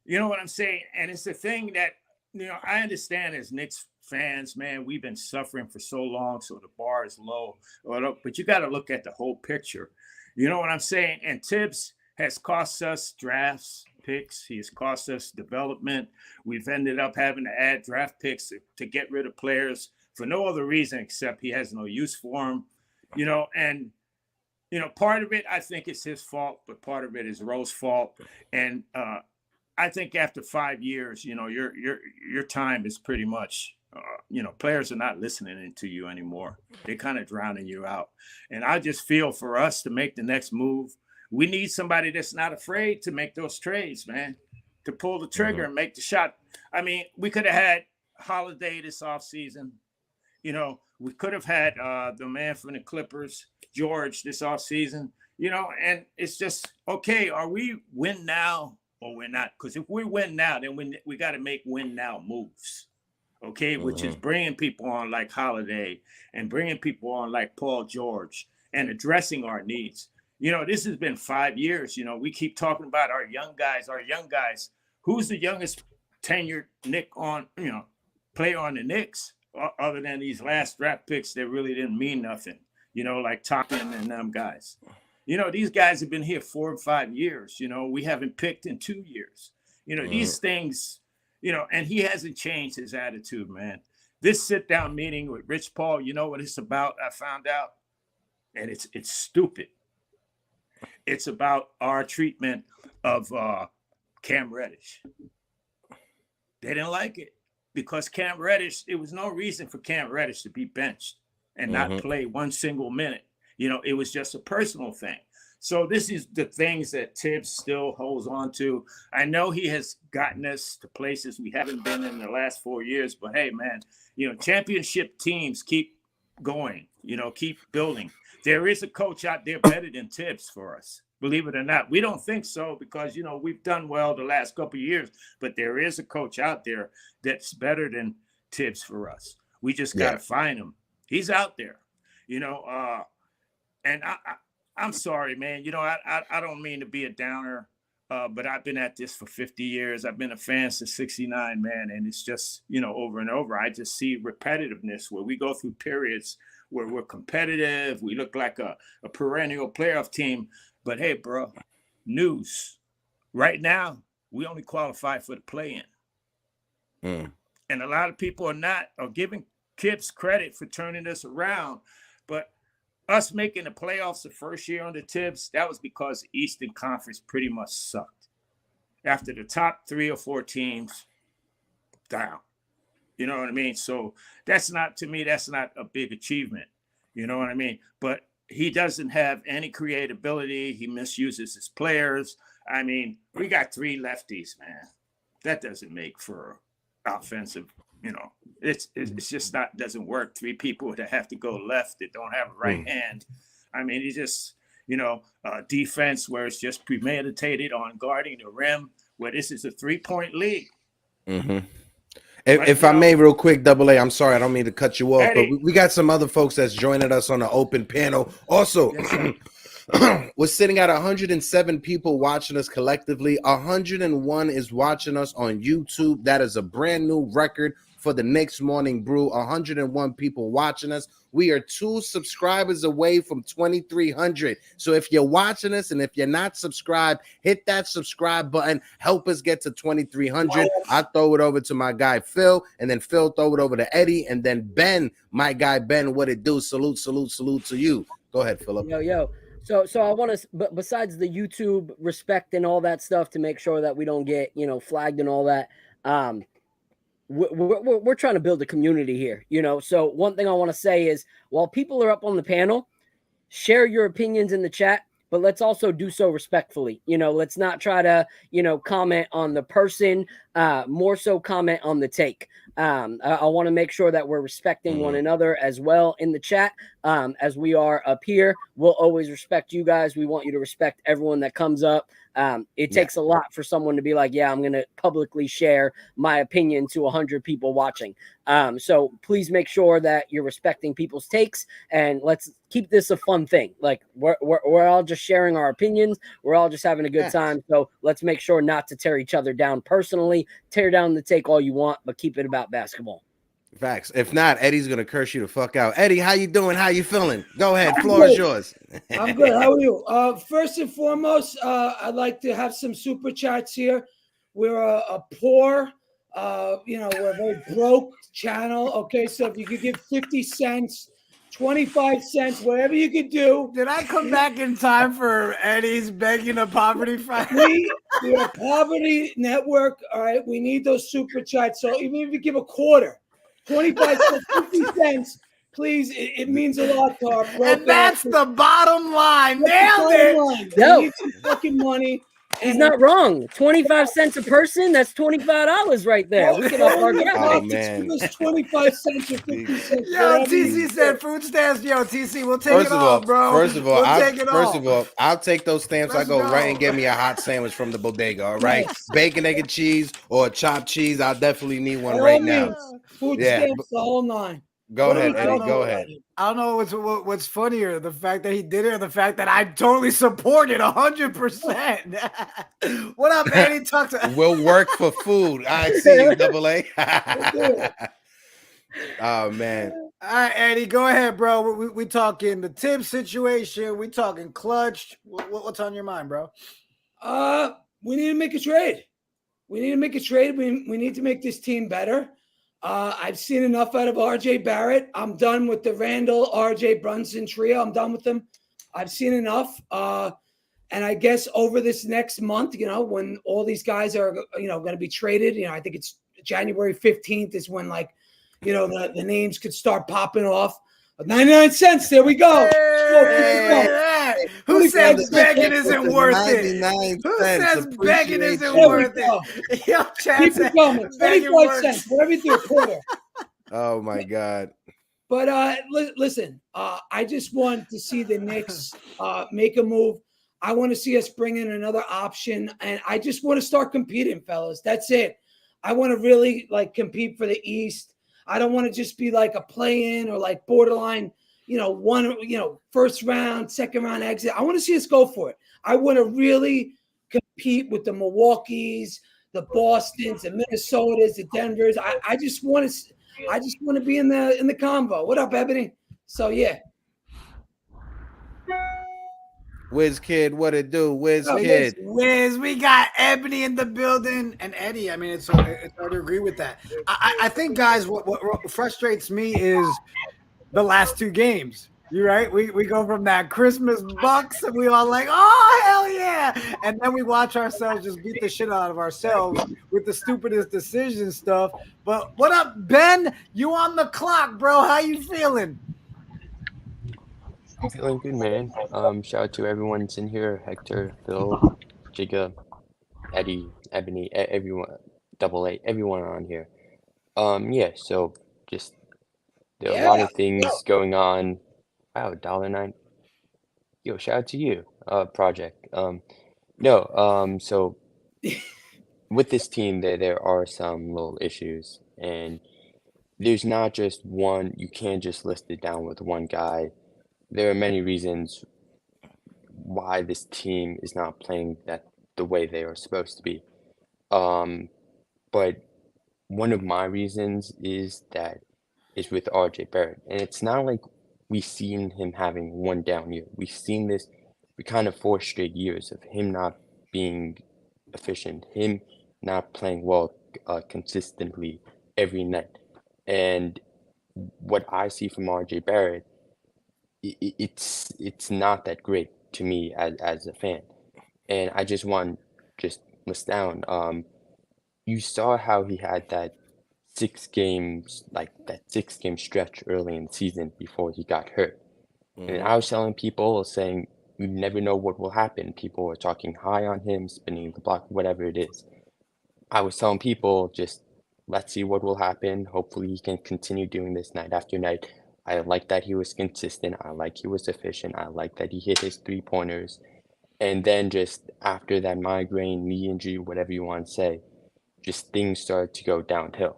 You know what I'm saying? And it's the thing that, you know, I understand as Knicks fans, man, we've been suffering for so long, so the bar is low. But you got to look at the whole picture. You know what I'm saying? And Tibs has cost us drafts, picks. He has cost us development. We've ended up having to add draft picks to get rid of players for no other reason except he has no use for them. You know, and you know, part of it I think is his fault, but part of it is Rose's fault. And I think after 5 years, you know, your time is pretty much. You know, players are not listening to you anymore. They're kind of drowning you out. And I just feel for us to make the next move, we need somebody that's not afraid to make those trades, man, to pull the trigger and make the shot. I mean, we could have had Holiday this offseason. You know, we could have had the man from the Clippers, George, this offseason. You know, and it's just, okay, are we win now or we're not? Because if we win now, then we got to make win now moves. Okay, which is bringing people on like Holiday and bringing people on like Paul George and addressing our needs. You know, this has been 5 years. You know, we keep talking about our young guys. Who's the youngest tenured Knick on, you know, player on the Knicks other than these last draft picks that really didn't mean nothing, you know, like Toppin and them guys. You know, these guys have been here 4 or 5 years. You know, we haven't picked in 2 years. You know, these things, you know, and he hasn't changed his attitude, man. This sit-down meeting with Rich Paul, you know what it's about, I found out? and it's stupid. It's about our treatment of Cam Reddish. They didn't like it because Cam Reddish, it was no reason for Cam Reddish to be benched and not play one single minute. You know, it was just a personal thing. So this is the things that Tibs still holds on to. I know he has gotten us to places we haven't been in the last 4 years, but hey, man, you know, championship teams keep going, you know, keep building. There is a coach out there better than Tibs for us, believe it or not. We don't think so because, you know, we've done well the last couple of years, but there is a coach out there that's better than Tibs for us. We just got to find him. He's out there, you know, and I'm sorry, man. You know, I don't mean to be a downer, but I've been at this for 50 years. I've been a fan since 69, man. And it's just, you know, over and over. I just see repetitiveness where we go through periods where we're competitive. We look like a perennial playoff team. But hey, bro, news. Right now, we only qualify for the play-in. And a lot of people are giving Kips credit for turning this around. But us making the playoffs the first year under Tibs, that was because the Eastern Conference pretty much sucked. After the top 3 or 4 teams, down. You know what I mean? So that's not a big achievement. You know what I mean? But he doesn't have any creativity. He misuses his players. I mean, we got 3 lefties, man. That doesn't make for offensive, you know. It's just not, doesn't work. 3 people that have to go left that don't have a right hand. I mean, he just, you know, defense where it's just premeditated on guarding the rim, where this is a 3-point league. If I may, real quick, Double A, I'm sorry, I don't mean to cut you off, Eddie. but we got some other folks that's joining us on the open panel. Also, we're sitting at 107 people watching us collectively. 101 is watching us on YouTube. That is a brand new record for the Knicks Morning Brew. 101 people watching us. We are 2 subscribers away from 2,300. So if you're watching us and if you're not subscribed, hit that subscribe button. Help us get to 2,300. I throw it over to my guy Phil, and then Phil throw it over to Eddie, and then Ben, my guy Ben, what it do? Salute to you. Go ahead, Philip. Yo. So I want to, but besides the YouTube respect and all that stuff, to make sure that we don't get, you know, flagged and all that, we're trying to build a community here, you know. So one thing I want to say is, while people are up on the panel, share your opinions in the chat, but let's also do so respectfully. You know, let's not try to, you know, comment on the person, more so comment on the take. I want to make sure that we're respecting one another as well in the chat, as we are up here. We'll always respect you guys. We want you to respect everyone that comes up. It takes a lot for someone to be like, yeah, I'm going to publicly share my opinion to 100 people watching. So please make sure that you're respecting people's takes, and let's keep this a fun thing. Like we're all just sharing our opinions. We're all just having a good time. So let's make sure not to tear each other down personally. Tear down the take all you want, but keep it about basketball. Facts. If not, Eddie's gonna curse you the fuck out. Eddie, how you doing? How you feeling? Go ahead. Floor is yours. I'm good. How are you? First and foremost, I'd like to have some super chats here. We're a poor, we're a very broke channel. Okay, so if you could give 50 cents, 25 cents, whatever you could do. Did I come back in time for Eddie's begging a poverty fight? We're a poverty network. All right, we need those super chats. So even if you give a quarter, 25 cents, 50 cents, please, it means a lot to our broke. And that's the bottom line. Nailed it. We need some fucking money. He's not wrong. 25 cents a person, that's $25 right there. We can all work it out. Oh, man. Give us 25 cents or 50 cents. Yo, TC said food stamps. Yo, TC, we'll take it all, bro. First of all, we'll I'll take those stamps. I go right and get me a hot sandwich from the bodega. All right, bacon, egg, and cheese, or chopped cheese. I'll definitely need one right now. Food stamps, the whole 9. Go ahead, Eddie. Go ahead. I don't know what's funnier, the fact that he did it or the fact that I totally supported 100%. What up, Eddie? Talk to. We'll work for food. I see you, Double A. Oh man. All right, Eddie, go ahead, bro. We talking the Tibs situation. We talking Klutch. What's on your mind, bro? We need to make a trade. We need to make a trade. We need to make this team better. I've seen enough out of RJ Barrett. I'm done with the Randle, RJ Brunson trio. I'm done with them. I've seen enough. And I guess over this next month, when all these guys are, going to be traded, I think it's January 15th is when the names could start popping off. 99 cents. There we go. Who says begging isn't worth it? 99 Who cents. says begging Appreciate isn't you. worth it? Yo, Chad Keep said it going. begging 25 works. cents. Whatever you do, a quarter. Oh my God. But listen, I just want to see the Knicks make a move. I want to see us bring in another option, and I just want to start competing, fellas. That's it. I want to really compete for the East. I don't want to just be like a play-in or like borderline, first round, second round exit. I want to see us go for it. I want to really compete with the Milwaukees, the Bostons, the Minnesotas, the Denvers. I just want to be in the convo. What up, Ebony? So yeah. Whiz Kid, what it do? Whiz Oh, Kid. Wiz, we got Ebony in the building and Eddie. I mean, it's hard to agree with that. I think, guys, what frustrates me is the last two games. You're right. We go from that Christmas Bucks and we all like, oh, hell yeah. And then we watch ourselves just beat the shit out of ourselves with the stupidest decision stuff. But what up, Ben? You on the clock, bro. How you feeling? I'm feeling good, man. Shout out to everyone that's in here: Hector, Phil, Jigga, Eddie, Ebony, everyone, Double A, everyone on here. Yeah. So just there are a lot of things going on. Wow, $1.09. Yo, shout out to you, Project. No. So with this team, there are some little issues, and there's not just one. You can't just list it down with one guy. There are many reasons why this team is not playing the way they are supposed to be. But one of my reasons is with RJ Barrett. And it's not like we've seen him having one down year. We've seen this kind of 4 straight years of him not being efficient, him not playing well consistently every night. And what I see from RJ Barrett, it's not that great to me as a fan. And I just want just list down. You saw how he had that 6 game stretch early in the season before he got hurt. And I was telling people saying you never know what will happen. People were talking high on him, spinning the block, whatever it is. I was telling people just let's see what will happen. Hopefully he can continue doing this night after night. I like that he was consistent. I like he was efficient. I like that he hit his 3-pointers. And then just after that migraine, knee injury, whatever you want to say, just things started to go downhill.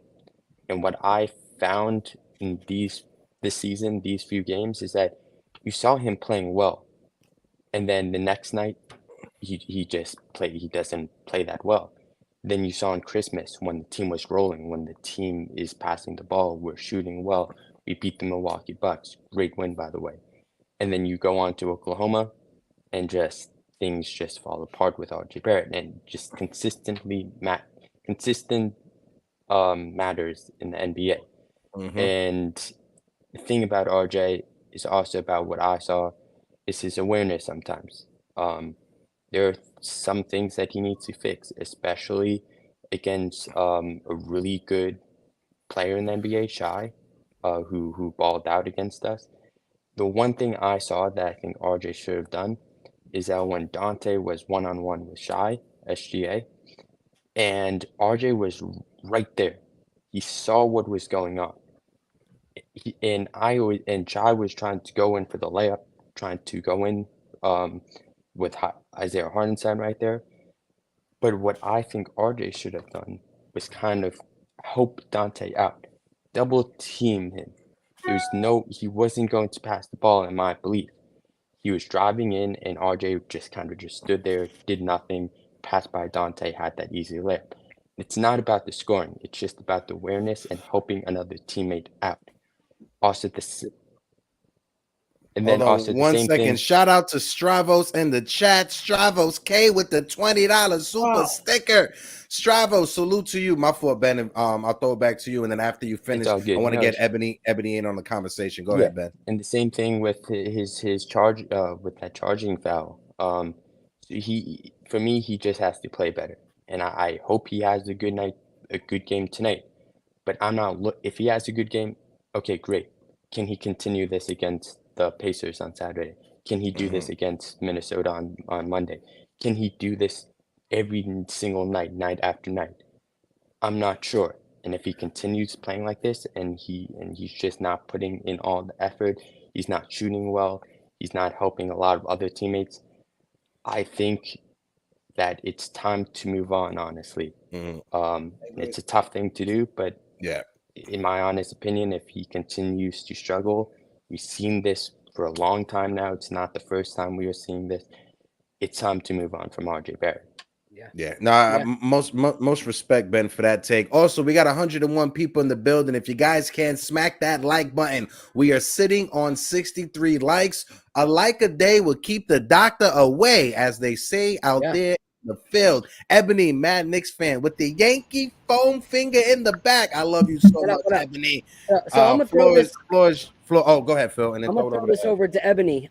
And what I found in this season, these few games, is that you saw him playing well. And then the next night, he doesn't play that well. Then you saw on Christmas when the team was rolling, when the team is passing the ball, we're shooting well. We beat the Milwaukee Bucks. Great win, by the way. And then you go on to Oklahoma and things just fall apart with RJ Barrett, and just consistent matters in the NBA. And the thing about RJ is also about what I saw is his awareness sometimes. There are some things that he needs to fix, especially against a really good player in the NBA, Shy, who balled out against us. The one thing I saw that I think RJ should have done is that when Dante was one-on-one with Shy, SGA, and RJ was right there. He saw what was going on. And Shy was trying to go in for the layup, trying to go in with Isaiah Hartenstein right there. But what I think RJ should have done was kind of help Dante out, double team him. He wasn't going to pass the ball, in my belief. He was driving in, and RJ just stood there, did nothing, passed by Dante, had that easy layup. It's not about the scoring. It's just about the awareness and helping another teammate out. Also, And then Hold on also the 1 same second. thing. Shout out to Stravos in the chat. Stravos K with the $20 super sticker. Stravos, salute to you. My fault, Ben. I'll throw it back to you, and then after you finish, all good. I want to No, get it's- Ebony in on the conversation. Go ahead, Ben. And the same thing with his charge with that charging foul. He for me, he just has to play better, and I hope he has a good game tonight. But I'm not if he has a good game, okay, great. Can he continue this against the Pacers on Saturday? Can he do this against Minnesota on Monday? Can he do this every single night after night? I'm not sure. And if he continues playing like this and he's just not putting in all the effort, he's not shooting well, he's not helping a lot of other teammates, I think that it's time to move on, honestly. It's a tough thing to do, but yeah, in my honest opinion, if he continues to struggle, we've seen this for a long time now. It's not the first time we are seeing this. It's time to move on from RJ Barrett. Yeah. No, most respect, Ben, for that take. Also, we got 101 people in the building. If you guys can smack that like button, we are sitting on 63 likes. A like a day will keep the doctor away, as they say out there in the field. Ebony, Mad Knicks fan, with the Yankee foam finger in the back. I love you so much, Ebony. So I'm gonna throw this. Oh, go ahead, Phil, and then I'm gonna throw this over to Ebony.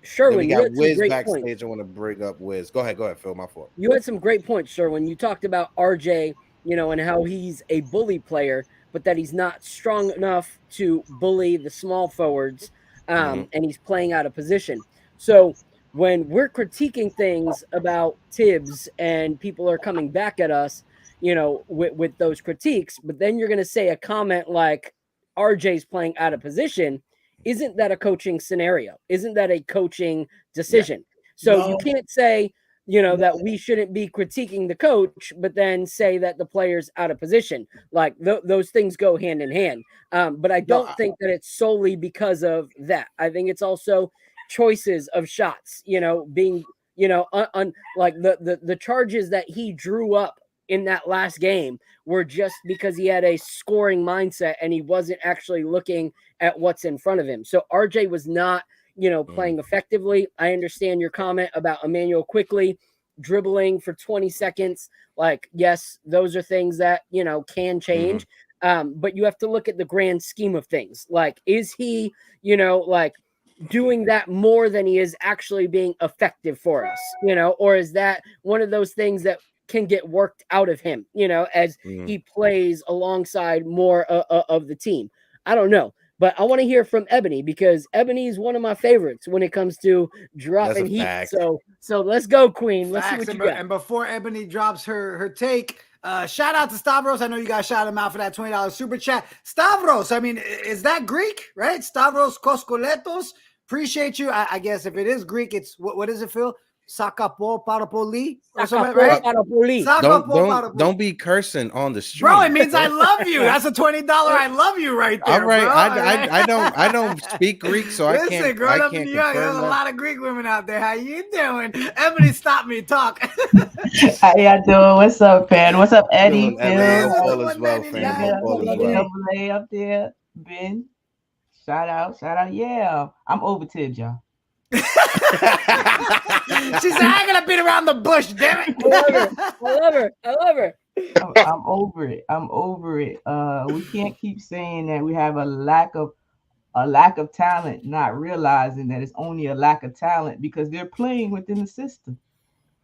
Sherwin, we you got had some Wiz great backstage. points. I want to bring up Wiz. Go ahead, Phil. My fault. You had some great points, Sherwin. You talked about RJ, and how he's a bully player, but that he's not strong enough to bully the small forwards, and he's playing out of position. So when we're critiquing things about Tibs and people are coming back at us, with those critiques, but then you're going to say a comment like RJ's playing out of position. Isn't that a coaching scenario? Isn't that a coaching decision? So you can't say, that we shouldn't be critiquing the coach, but then say that the player's out of position. Like those things go hand in hand. But I don't think that it's solely because of that. I think it's also choices of shots, being, like the charges that he drew up in that last game were just because he had a scoring mindset and he wasn't actually looking at what's in front of him. So RJ was not, playing effectively. I understand your comment about Emmanuel quickly dribbling for 20 seconds. Like, yes, those are things that, can change. But you have to look at the grand scheme of things. Like, is he, doing that more than he is actually being effective for us, or is that one of those things that can get worked out of him, as he plays alongside more of the team? I don't know, but I want to hear from Ebony, because Ebony is one of my favorites when it comes to dropping heat. So let's go, Queen. Let's see what you got. And before Ebony drops her take, shout out to Stavros. I know you guys shout him out for that $20 super chat. Stavros, I mean, is that Greek, right? Stavros Koskoletos. Appreciate you. I guess if it is Greek, it's what is it, Phil? Sakapo Parapoli or something, right? Don't be cursing on the street, bro. It means I love you. That's a $20 I love you right there. All right, bro. I don't speak Greek, so Listen, I can't. growing up in New York, there's a lot of Greek women out there. How you doing? Ebony, stop me. Talk. How y'all doing? What's up, fan? What's up, Eddie? All is well, fam. All is well. Double up there, Ben. Shout out. Yeah, I'm over Tibs, y'all. She said, I ain't gonna beat around the bush, damn it. I love her. I'm over it. We can't keep saying that we have a lack of talent, not realizing that it's only a lack of talent because they're playing within the system.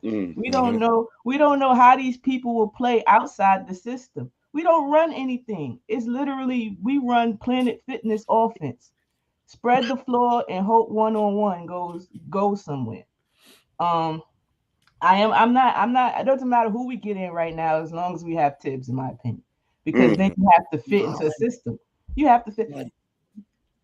We don't know how these people will play outside the system. We don't run anything. It's literally, we run Planet Fitness offense. Spread the floor and hope one-on-one goes somewhere. I'm not, it doesn't matter who we get in right now as long as we have Tibs, in my opinion. Because then you have to fit into a system. You have to fit.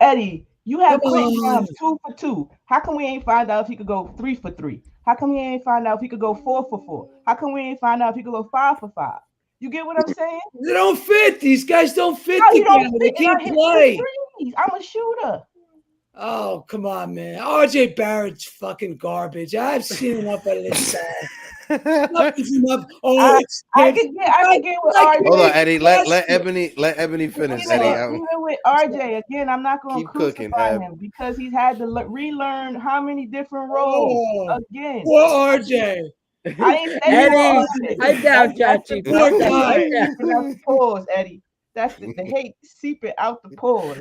Eddie, you have Quentin Grimes 2 for 2. How come we ain't find out if he could go 3 for 3? How come we ain't find out if he could go 4 for 4? How come we ain't find out if he could go 5 for 5? You get what I'm saying? They don't fit. These guys don't fit together. They can't play. I'm a shooter. Oh, come on, man. RJ Barrett's fucking garbage. I've seen enough of this guy. Oh, it's I could get with RJ. Hold on, Eddie. Let Ebony finish. Eddie, Even with RJ, again, I'm not going to keep cooking, crucify him because he's had to relearn how many different roles. Again, poor RJ. I ain't say Eddie, I doubt Chachi. Poor guy. That's the pause, Eddie. That's the hate seeping out the pores.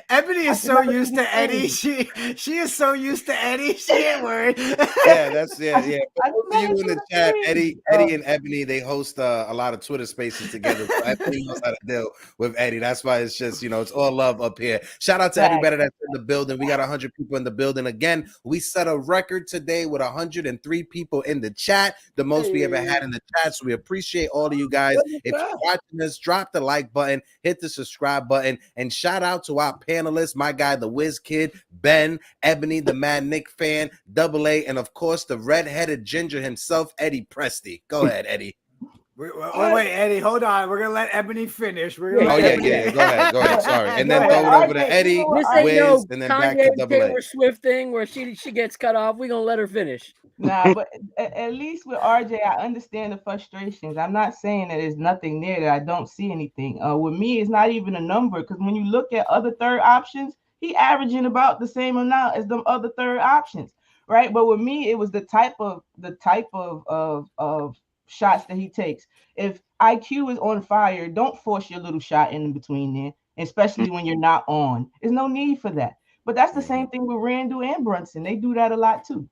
Ebony is so used to Eddie. She is so used to Eddie. She ain't worried. Yeah. For those of you in the chat, Eddie and Ebony, they host a lot of Twitter spaces together. So Ebony knows how to deal with Eddie. That's why it's just, it's all love up here. Shout out to everybody that's in the building. We got 100 people in the building. Again, we set a record today with 103 people in the chat, the most we ever had in the chat. So we appreciate all of you guys. If you're watching us, drop the like button, hit the subscribe button, and shout out to our panelists, my guy, the Whiz Kid, Ben, Ebony, the Mad Nick fan, Double A, and of course, the red-headed ginger himself, Eddie Presti. Go ahead, Eddie. Wait, Eddie, hold on. We're gonna let Ebony finish. Go ahead. Sorry, and then throw it over to Eddie, Wiz, and then back to Double A. Taylor Swift thing where she gets cut off. We're gonna let her finish. Nah, but at least with RJ, I understand the frustrations. I'm not saying that there's nothing there that I don't see anything. With me, it's not even a number because when you look at other third options, he averaging about the same amount as them other third options, right? But with me, it was the type of shots that he takes. If IQ is on fire, don't force your little shot in between there, especially when you're not on. There's no need for that. But that's the same thing with Randle and Brunson. They do that a lot too.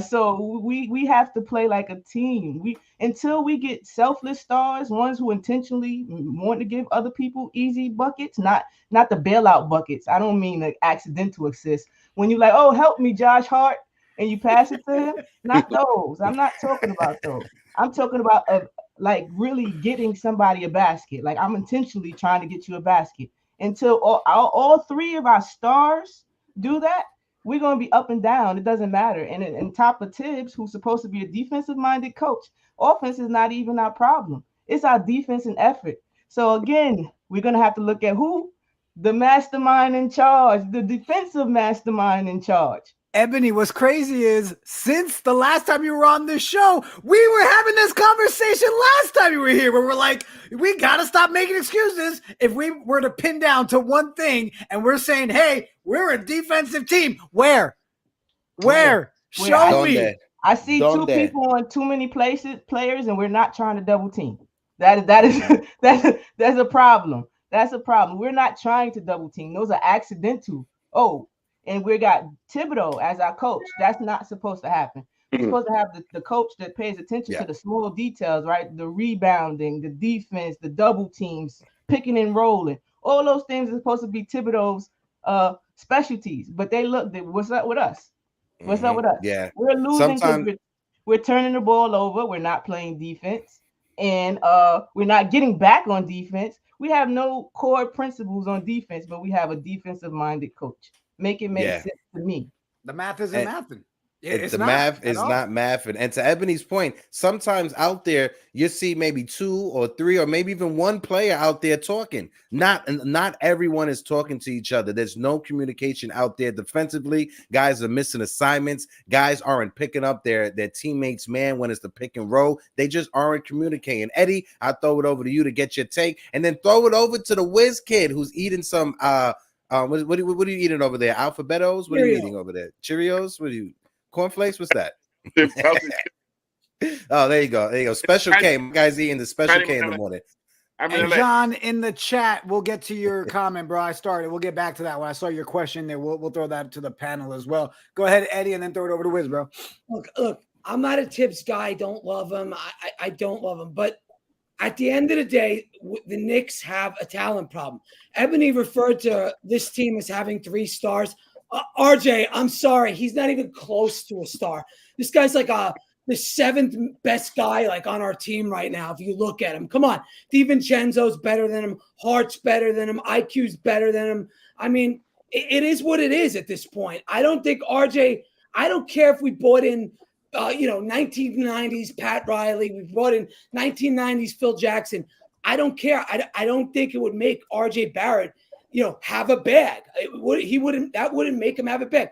So we have to play like a team. Until we get selfless stars, ones who intentionally want to give other people easy buckets, not the bailout buckets. I don't mean the accidental assists. When you like, oh, help me, Josh Hart, and you pass it to him, not those. I'm not talking about those. I'm talking about like really getting somebody a basket. Like I'm intentionally trying to get you a basket. Until all three of our stars do that, we're going to be up and down. It doesn't matter. And on top of Tibs, who's supposed to be a defensive-minded coach, offense is not even our problem. It's our defense and effort. So, again, we're going to have to look at who? The mastermind in charge, the defensive mastermind in charge. Ebony, what's crazy is since the last time you were on this show, we were having this conversation last time you were here where we're like, we got to stop making excuses if we were to pin down to one thing and we're saying, hey, we're a defensive team. Where? Show me. I see two people on too many players and we're not trying to double team. That's a problem. That's a problem. We're not trying to double team. Those are accidental. And we got Thibodeau as our coach. That's not supposed to happen. We're supposed to have the coach that pays attention to the small details, right? The rebounding, the defense, the double teams, picking and rolling. All those things are supposed to be Thibodeau's specialties. But what's up with us? What's up with us? Yeah. We're losing because we're turning the ball over. We're not playing defense. And we're not getting back on defense. We have no core principles on defense, but we have a defensive-minded coach. Make it make sense to me. The math isn't mathing. The math is not mathing. And to Ebony's point, sometimes out there you see maybe 2 or 3 or maybe even one player out there talking. Not everyone is talking to each other. There's no communication out there defensively. Guys are missing assignments. Guys aren't picking up their teammates' man when it's the pick and roll. They just aren't communicating. Eddie, I'll throw it over to you to get your take, and then throw it over to the Whiz Kid who's eating some what are you eating over there? Alphabetos? What are you eating over there? Cheerios? What are you? Cornflakes? What's that? Oh, there you go. Special K. My guy's eating the Special K in the morning. And John, in the chat, we'll get to your comment, bro. We'll get back to that when I saw your question there. We'll throw that to the panel as well. Go ahead, Eddie, and then throw it over to Wiz, bro. Look, I'm not a Tibs guy. I don't love him. I don't love him. But at the end of the day, the Knicks have a talent problem. Ebony referred to this team as having 3 stars. RJ, I'm sorry. He's not even close to a star. This guy's like the 7th best guy like on our team right now. If you look at him, come on. DiVincenzo's better than him. Hart's better than him. IQ's better than him. I mean, it is what it is at this point. I don't think RJ, I don't care if we bought in 1990s Pat Riley. We brought in 1990s Phil Jackson. I don't care. I don't think it would make RJ Barrett, have a bag. That wouldn't make him have a bag.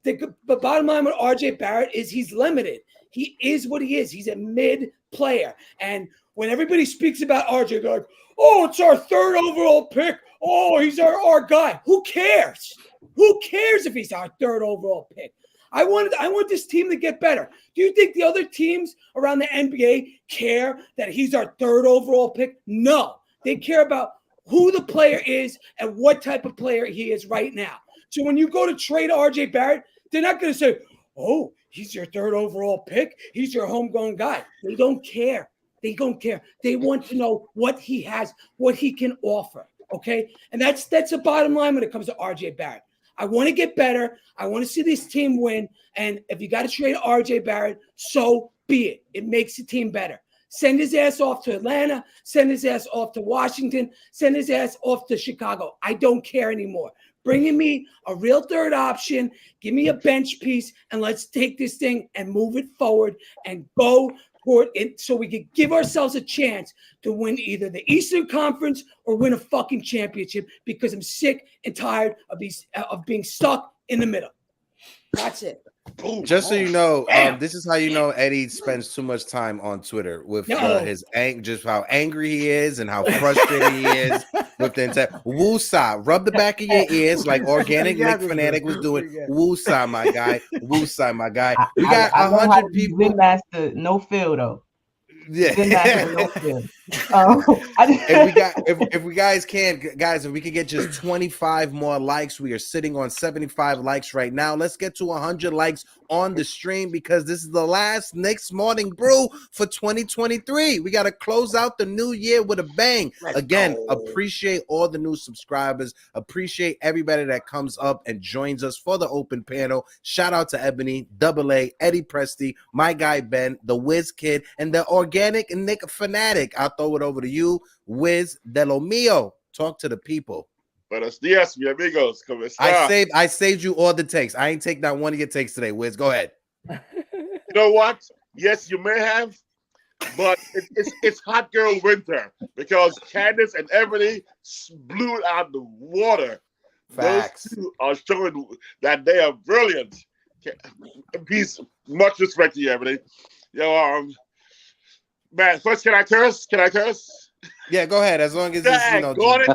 the bottom line with RJ Barrett is he's limited. He is what he is. He's a mid player. And when everybody speaks about RJ, they're like, oh, it's our 3rd overall pick. Oh, he's our guy. Who cares? Who cares if he's our 3rd overall pick? I want this team to get better. Do you think the other teams around the NBA care that he's our 3rd overall pick? No. They care about who the player is and what type of player he is right now. So when you go to trade RJ Barrett, they're not going to say, oh, he's your 3rd overall pick. He's your homegrown guy. They don't care. They don't care. They want to know what he has, what he can offer. Okay. And that's the bottom line when it comes to RJ Barrett. I want to get better. I want to see this team win. And if you got to trade RJ Barrett, so be it. It makes the team better. Send his ass off to Atlanta. Send his ass off to Washington. Send his ass off to Chicago. I don't care anymore. Bringing me a real 3rd option. Give me a bench piece, and let's take this thing and move it forward and go toward it so we can give ourselves a chance to win either the Eastern Conference or win a fucking championship, because I'm sick and tired of being stuck in the middle. That's it. Just so you know, this is how you know Eddie spends too much time on Twitter with his just how angry he is and how frustrated he is with the entire Woo-sa. Rub the back of your ears like organic Nick Fanatic was doing. Woo-sa, my guy. Woo-sa, my guy. We got 100 people. Win master, no fill though. Yeah. If we guys can, guys, if we could get just 25 more likes, we are sitting on 75 likes right now. Let's get to 100 likes on the stream, because this is the last Knicks Morning Brew for 2023. We got to close out the new year with a bang. Again, appreciate all the new subscribers. Appreciate everybody that comes up and joins us for the open panel. Shout out to Ebony, Double A, Eddie Presti, my guy Ben, the Wiz Kid, and the organic Nick Fanatic. I'll throw it over to you, Wiz de lo Mio. Talk to the people. Buenos dias, mi amigos. ¿Cómo está? I saved you all the takes. I ain't take not one of your takes today, Wiz. Go ahead. You know what? Yes, you may have, but it's hot girl winter, because Candice and Ebony blew it out the water. Facts. Those two are showing that they are brilliant. Peace, much respect to you, Ebony. Yo, man, first, can I curse? Can I curse? Yeah, go ahead. As long as it's, got it.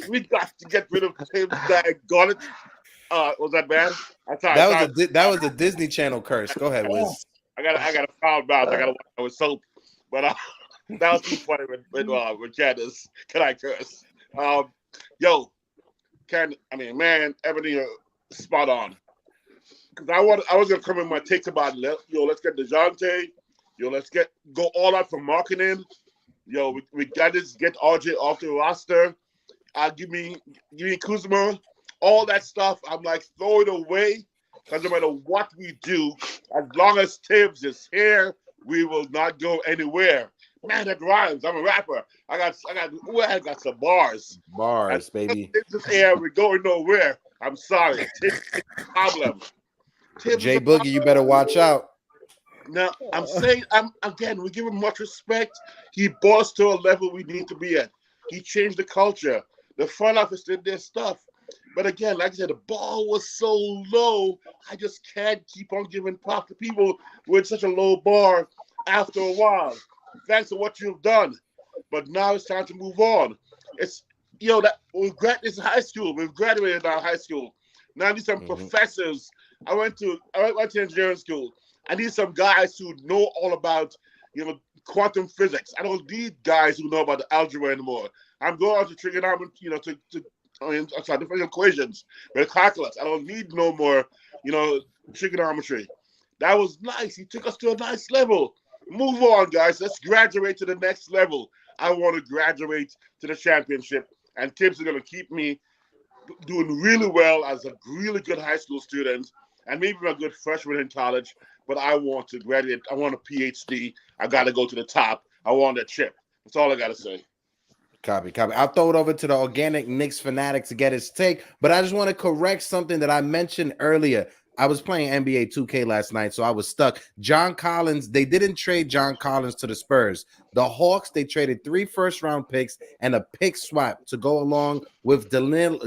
We got to get rid of him. Got it. Was that bad? That was a Disney Channel curse. Go ahead, Wiz. I got a foul mouth. I got to wash it with soap. But that was too funny with Candice. Can I curse? Man, Ebony, spot on. Because I was gonna come in my takes about let's get DeJounte. Let's go all out for marketing. We got to get RJ off the roster. Give me Kuzma. All that stuff, I'm like, throw it away. Because no matter what we do, as long as Tibs is here, we will not go anywhere. Man, that rhymes. I'm a rapper. I got some bars. Bars, baby. This air, we're going nowhere. I'm sorry. Tibs is a problem. Jay Boogie, you better watch out. Now, I'm saying, we give him much respect. He brought us to a level we need to be at. He changed the culture. The front office did their stuff. But again, like I said, the ball was so low, I just can't keep on giving pop to people with such a low bar after a while. Thanks for what you've done. But now it's time to move on. It's, that it's high school. We've graduated our high school. Now I need some professors. I went to engineering school. I need some guys who know all about, quantum physics. I don't need guys who know about the algebra anymore. I'm going on to trigonometry, different equations, with calculus. I don't need no more, trigonometry. That was nice. He took us to a nice level. Move on, guys. Let's graduate to the next level. I want to graduate to the championship, and Tibs is going to keep me doing really well as a really good high school student, and maybe a good freshman in college. But I want to graduate. I want a PhD. I got to go to the top. I want that chip. That's all I got to say. Copy. I'll throw it over to the organic Knicks Fanatic to get his take. But I just want to correct something that I mentioned earlier. I was playing NBA 2K last night, so I was stuck. John Collins, they didn't trade John Collins to the Spurs. The Hawks, they traded 3 first-round picks and a pick swap to go along with Danilo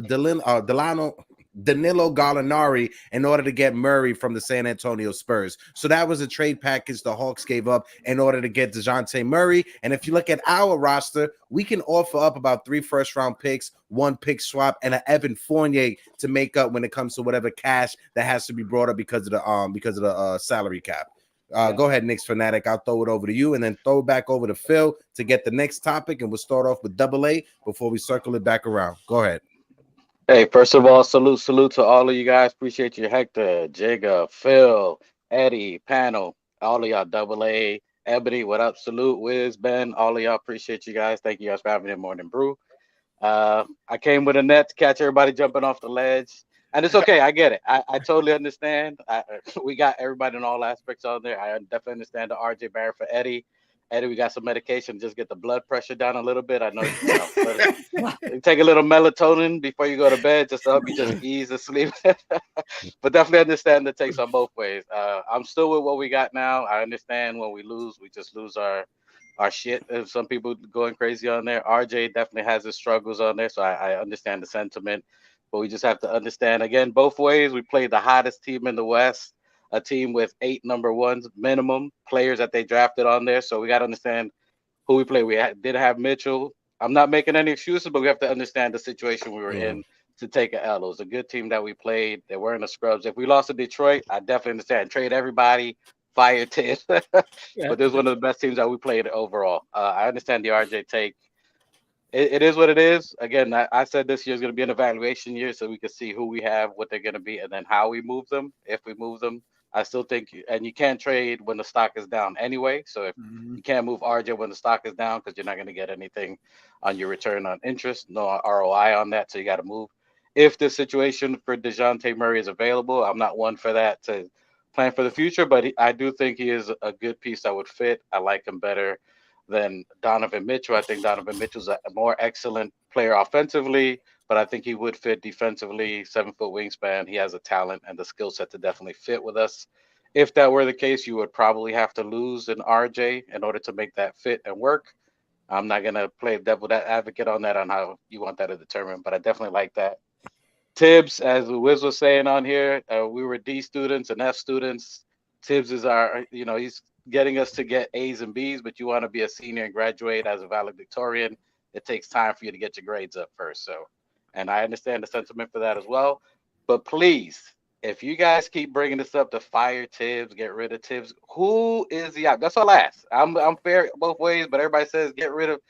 Gallinari in order to get Murray from the San Antonio Spurs. So that was a trade package the Hawks gave up in order to get DeJounte Murray. And if you look at our roster, we can offer up about 3 first-round picks, 1 pick swap, and an Evan Fournier to make up when it comes to whatever cash that has to be brought up because of the salary cap. Go ahead, Knicks fanatic. I'll throw it over to you and then throw it back over to Phil to get the next topic. And we'll start off with AA before we circle it back around. Go ahead. Hey, first of all, salute to all of you guys. Appreciate you, Hector, Jigga, Phil, Eddie, panel, all of y'all, AA, Ebony, what up? Salute, Wiz, Ben, all of y'all. Appreciate you guys. Thank you guys for having me in Morning Brew. I came with a net to catch everybody jumping off the ledge. And it's okay. I get it. I totally understand. We got everybody in all aspects on there. I definitely understand the RJ Barrett for Eddie. Eddie, we got some medication. Just get the blood pressure down a little bit. I know, take a little melatonin before you go to bed just to help you just ease the sleep. But definitely understand the takes on both ways. I'm still with what we got now. I understand when we lose, we just lose our shit. If some people going crazy on there. RJ definitely has his struggles on there, so I understand the sentiment. But we just have to understand, again, both ways. We played the hottest team in the West, a team with 8 number ones minimum players that they drafted on there. So we got to understand who we play. We did have Mitchell. I'm not making any excuses, but we have to understand the situation we were in to take an L. It was a good team that we played. They weren't the scrubs. If we lost to Detroit, I definitely understand. Trade everybody, fire Tibs. But this is one of the best teams that we played overall. I understand the RJ take. It is what it is. Again, I said this year is going to be an evaluation year so we can see who we have, what they're going to be, and then how we move them. If we move them, I still think, and you can't trade when the stock is down anyway. So if you can't move RJ when the stock is down because you're not going to get anything on your return on interest, no ROI on that. So you got to move. If the situation for DeJounte Murray is available, I'm not one for that to plan for the future, but I do think he is a good piece that would fit. I like him better than Donovan Mitchell. I think Donovan Mitchell's a more excellent player offensively, but I think he would fit defensively. 7-foot wingspan. He has a talent and the skill set to definitely fit with us. If that were the case, you would probably have to lose an RJ in order to make that fit and work. I'm not going to play devil advocate on that, on how you want that to determine, but I definitely like that. Tibs, as Wiz was saying on here, we were D students and F students. Tibs is our, he's getting us to get A's and B's, but you want to be a senior and graduate as a valedictorian. It takes time for you to get your grades up first. So, and I understand the sentiment for that as well. But please, if you guys keep bringing this up to fire Tibs, get rid of Tibs, who is the option? That's all I ask. I'm fair both ways, but everybody says get rid of.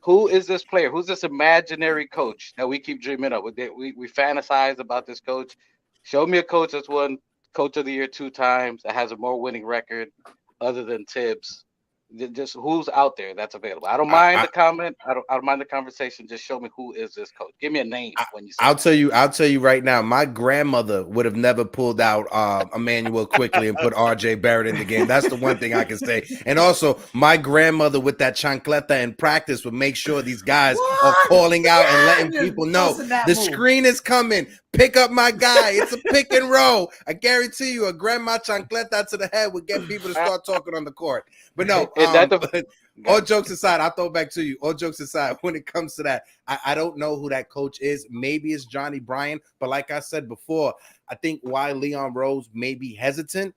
Who is this player? Who's this imaginary coach that we keep dreaming of? We fantasize about this coach. Show me a coach that's won Coach of the Year 2 times, that has a more winning record other than Tibs. Just who's out there that's available. I don't mind the comment. I don't mind the conversation. Just show me who is this coach. Give me a name when you say I'll tell you right now, my grandmother would have never pulled out Emmanuel quickly and put RJ Barrett in the game. That's the one thing I can say. And also, my grandmother with that chancleta in practice would make sure these guys are calling out and letting people know the screen is coming. Pick up my guy. It's a pick and roll. I guarantee you, a grandma chancleta to the head would get people to start talking on the court. But no, all jokes aside, I'll throw it back to you. All jokes aside, when it comes to that, I don't know who that coach is. Maybe it's Johnny Bryan. But like I said before, I think why Leon Rose may be hesitant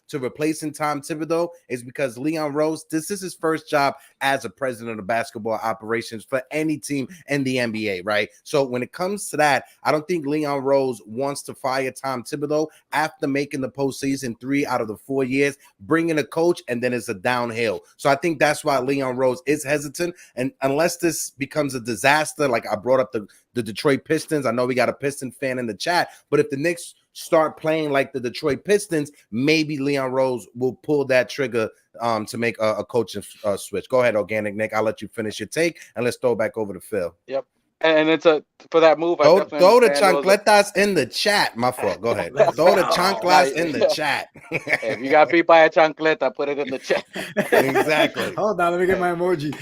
to replacing Tom Thibodeau is because Leon Rose, this is his first job as a president of basketball operations for any team in the NBA, right? So when it comes to that, I don't think Leon Rose wants to fire Tom Thibodeau after making the postseason 3 out of the 4 years, bringing a coach, and then it's a downhill. So I think that's why Leon Rose is hesitant. And unless this becomes a disaster, like I brought up the Detroit Pistons, I know we got a Piston fan in the chat, but if the Knicks start playing like the Detroit Pistons, maybe Leon Rose will pull that trigger to make a coaching switch. Go ahead, Organic Nick. I'll let you finish your take, and let's throw it back over to Phil. Yep. And it's for that move. Throw the chancletas in the chat. My fault. Go ahead. Throw the chanclas in the chat. If you got beat by a chancleta, put it in the chat. Exactly. Hold on, let me get my emoji.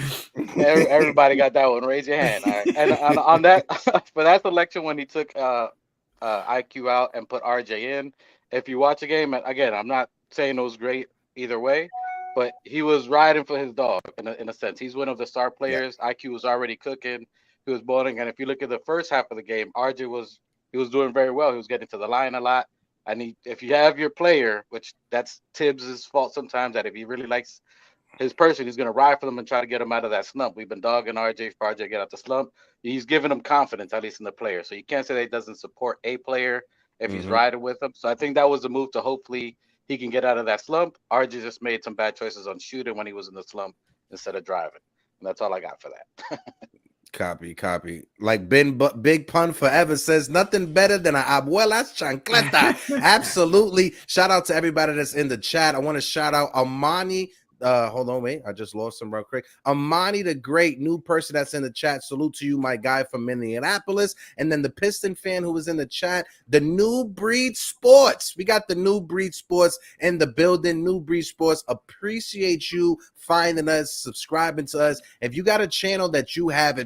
Everybody got that one. Raise your hand. All right. And on that, for that selection, when he took IQ out and put RJ in, if you watch a game, and again, I'm not saying it was great either way, but he was riding for his dog in a sense. He's one of the star players. IQ was already cooking. He was balling, and if you look at the first half of the game, RJ was doing very well. He was getting to the line a lot. And if you have your player, which that's Tibbs' fault sometimes, that if he really likes his person, he's going to ride for them and try to get him out of that slump. We've been dogging RJ for RJ to get out the slump. He's giving him confidence, at least in the player. So you can't say that he doesn't support a player if he's riding with him. So I think that was the move to hopefully he can get out of that slump. RJ just made some bad choices on shooting when he was in the slump instead of driving. And that's all I got for that. Copy. Like Big Pun Forever says, nothing better than a abuela's chancleta. Absolutely. Shout out to everybody that's in the chat. I want to shout out Amani. Hold on, wait. I just lost him real quick. Amani the Great, new person that's in the chat. Salute to you, my guy from Minneapolis. And then the Piston fan who was in the chat, the New Breed Sports. We got the New Breed Sports in the building. New Breed Sports. Appreciate you finding us, subscribing to us. If you got a channel that you have,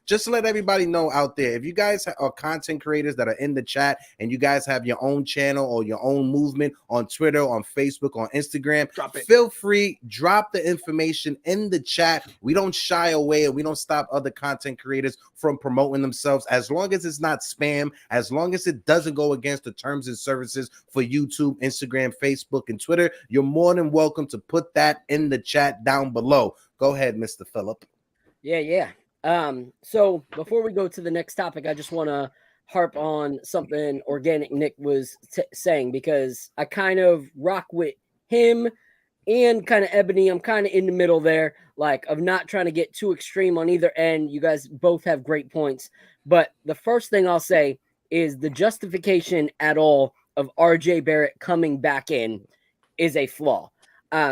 just to let everybody know out there, if you guys are content creators that are in the chat and you guys have your own channel or your own movement on Twitter, on Facebook, on Instagram, feel free, drop the information in the chat. We don't shy away and we don't stop other content creators from promoting themselves as long as it's not spam, as long as it doesn't go against the terms and services for YouTube, Instagram, Facebook, and Twitter. You're more than welcome to put that in the chat down below. Go ahead, Mr. Phillip. Yeah. So before we go to the next topic, I just want to harp on something Organic Nick was saying, because I kind of rock with him and kind of Ebony. I'm kind of in the middle there, like of not trying to get too extreme on either end. You guys both have great points. But the first thing I'll say is the justification at all of RJ Barrett coming back in is a flaw.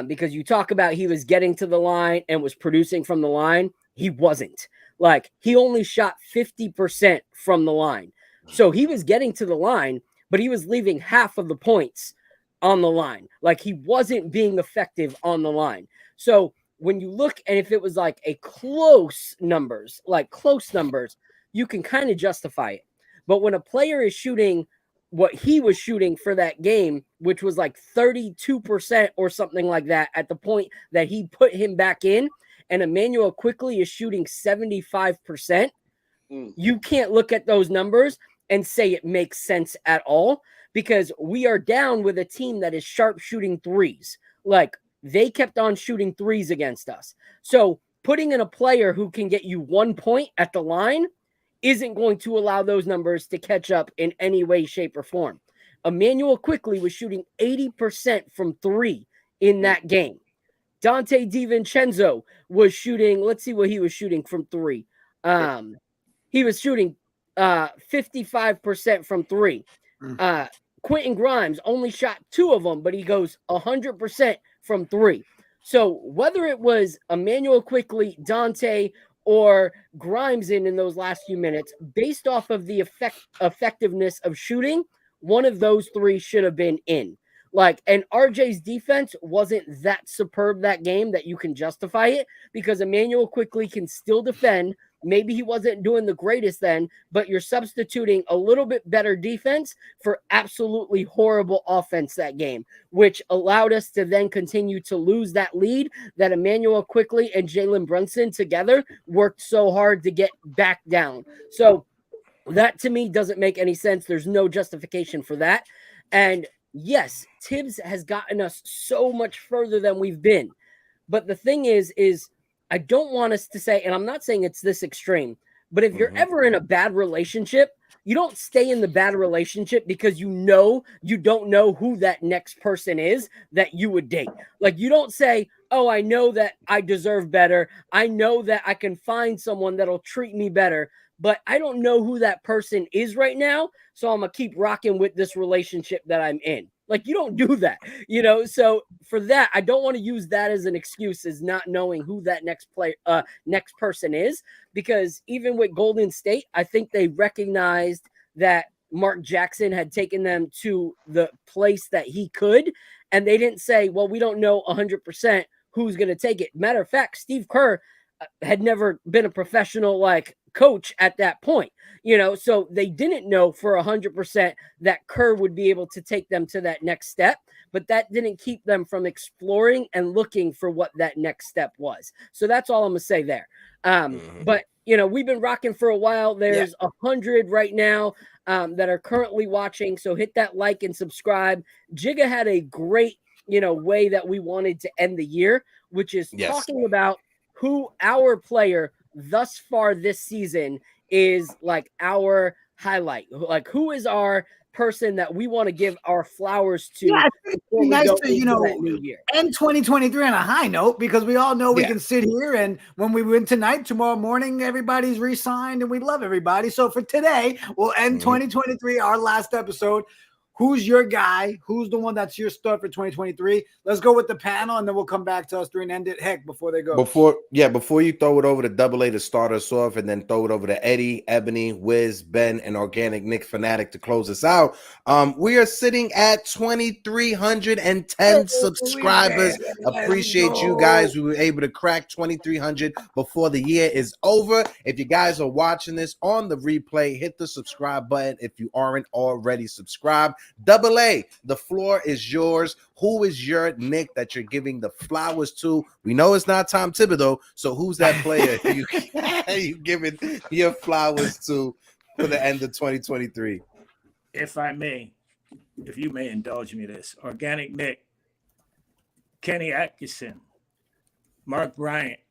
Because you talk about he was getting to the line and was producing from the line. He wasn't. Like, he only shot 50% from the line. So he was getting to the line, but he was leaving half of the points on the line. Like, he wasn't being effective on the line. So when you look, and if it was like a close numbers, you can kind of justify it. But when a player is shooting what he was shooting for that game, which was like 32% or something like that at the point that he put him back in, and Emmanuel Quickly is shooting 75%, you can't look at those numbers and say it makes sense at all, because we are down with a team that is sharp shooting threes. Like, they kept on shooting threes against us. So putting in a player who can get you 1 point at the line isn't going to allow those numbers to catch up in any way, shape, or form. Emmanuel Quickly was shooting 80% from three in that game. Dante DiVincenzo was shooting, let's see what he was shooting from three. He was shooting 55% from three. Quentin Grimes only shot 2 of them, but he goes 100% from three. So whether it was Emmanuel Quickly, Dante, or Grimes in those last few minutes, based off of the effectiveness of shooting, one of those 3 should have been in. Like, and RJ's defense wasn't that superb that game that you can justify it, because Emmanuel Quickly can still defend. Maybe he wasn't doing the greatest then, but you're substituting a little bit better defense for absolutely horrible offense that game, which allowed us to then continue to lose that lead that Emmanuel Quickly and Jalen Brunson together worked so hard to get back down. So that to me doesn't make any sense. There's no justification for that. And yes, Tibs has gotten us so much further than we've been. But the thing is I don't want us to say, and I'm not saying it's this extreme, but if you're ever in a bad relationship, you don't stay in the bad relationship because you don't know who that next person is that you would date. Like, you don't say, oh, I know that I deserve better. I know that I can find someone that'll treat me better, but I don't know who that person is right now, so I'm going to keep rocking with this relationship that I'm in. Like, you don't do that, So for that, I don't want to use that as an excuse, as not knowing who that next person is, because even with Golden State, I think they recognized that Mark Jackson had taken them to the place that he could, and they didn't say, well, we don't know 100% who's going to take it. Matter of fact, Steve Kerr had never been a professional like coach at that point, so they didn't know for 100% that Kerr would be able to take them to that next step, but that didn't keep them from exploring and looking for what that next step was. So that's all I'm gonna say there. But we've been rocking for a while. There's 100 right now that are currently watching, so hit that like and subscribe. Jigga had a great way that we wanted to end the year, which is talking about who our player thus far this season is, like our highlight, like who is our person that we want to give our flowers to. Yeah, it's nice to new year. End 2023 on a high note, because we all know we can sit here and when we win tonight, tomorrow morning everybody's re-signed and we love everybody. So for today, we'll end 2023, our last episode. Who's your guy? Who's the one that's your stud for 2023? Let's go with the panel, and then we'll come back to us during end it. Heck, before they go. Before you throw it over to Double A to start us off, and then throw it over to Eddie, Ebony, Wiz, Ben, and Organic Nick Fanatic to close us out. We are sitting at 2,310 subscribers. Appreciate you guys. We were able to crack 2,300 before the year is over. If you guys are watching this on the replay, hit the subscribe button if you aren't already subscribed. Double A, the floor is yours. Who is your Nick that you're giving the flowers to? We know it's not Tom Thibodeau, so who's that player you giving your flowers to for the end of 2023? If you may indulge me this, Organic Nick, Kenny Atkinson, Mark Bryant,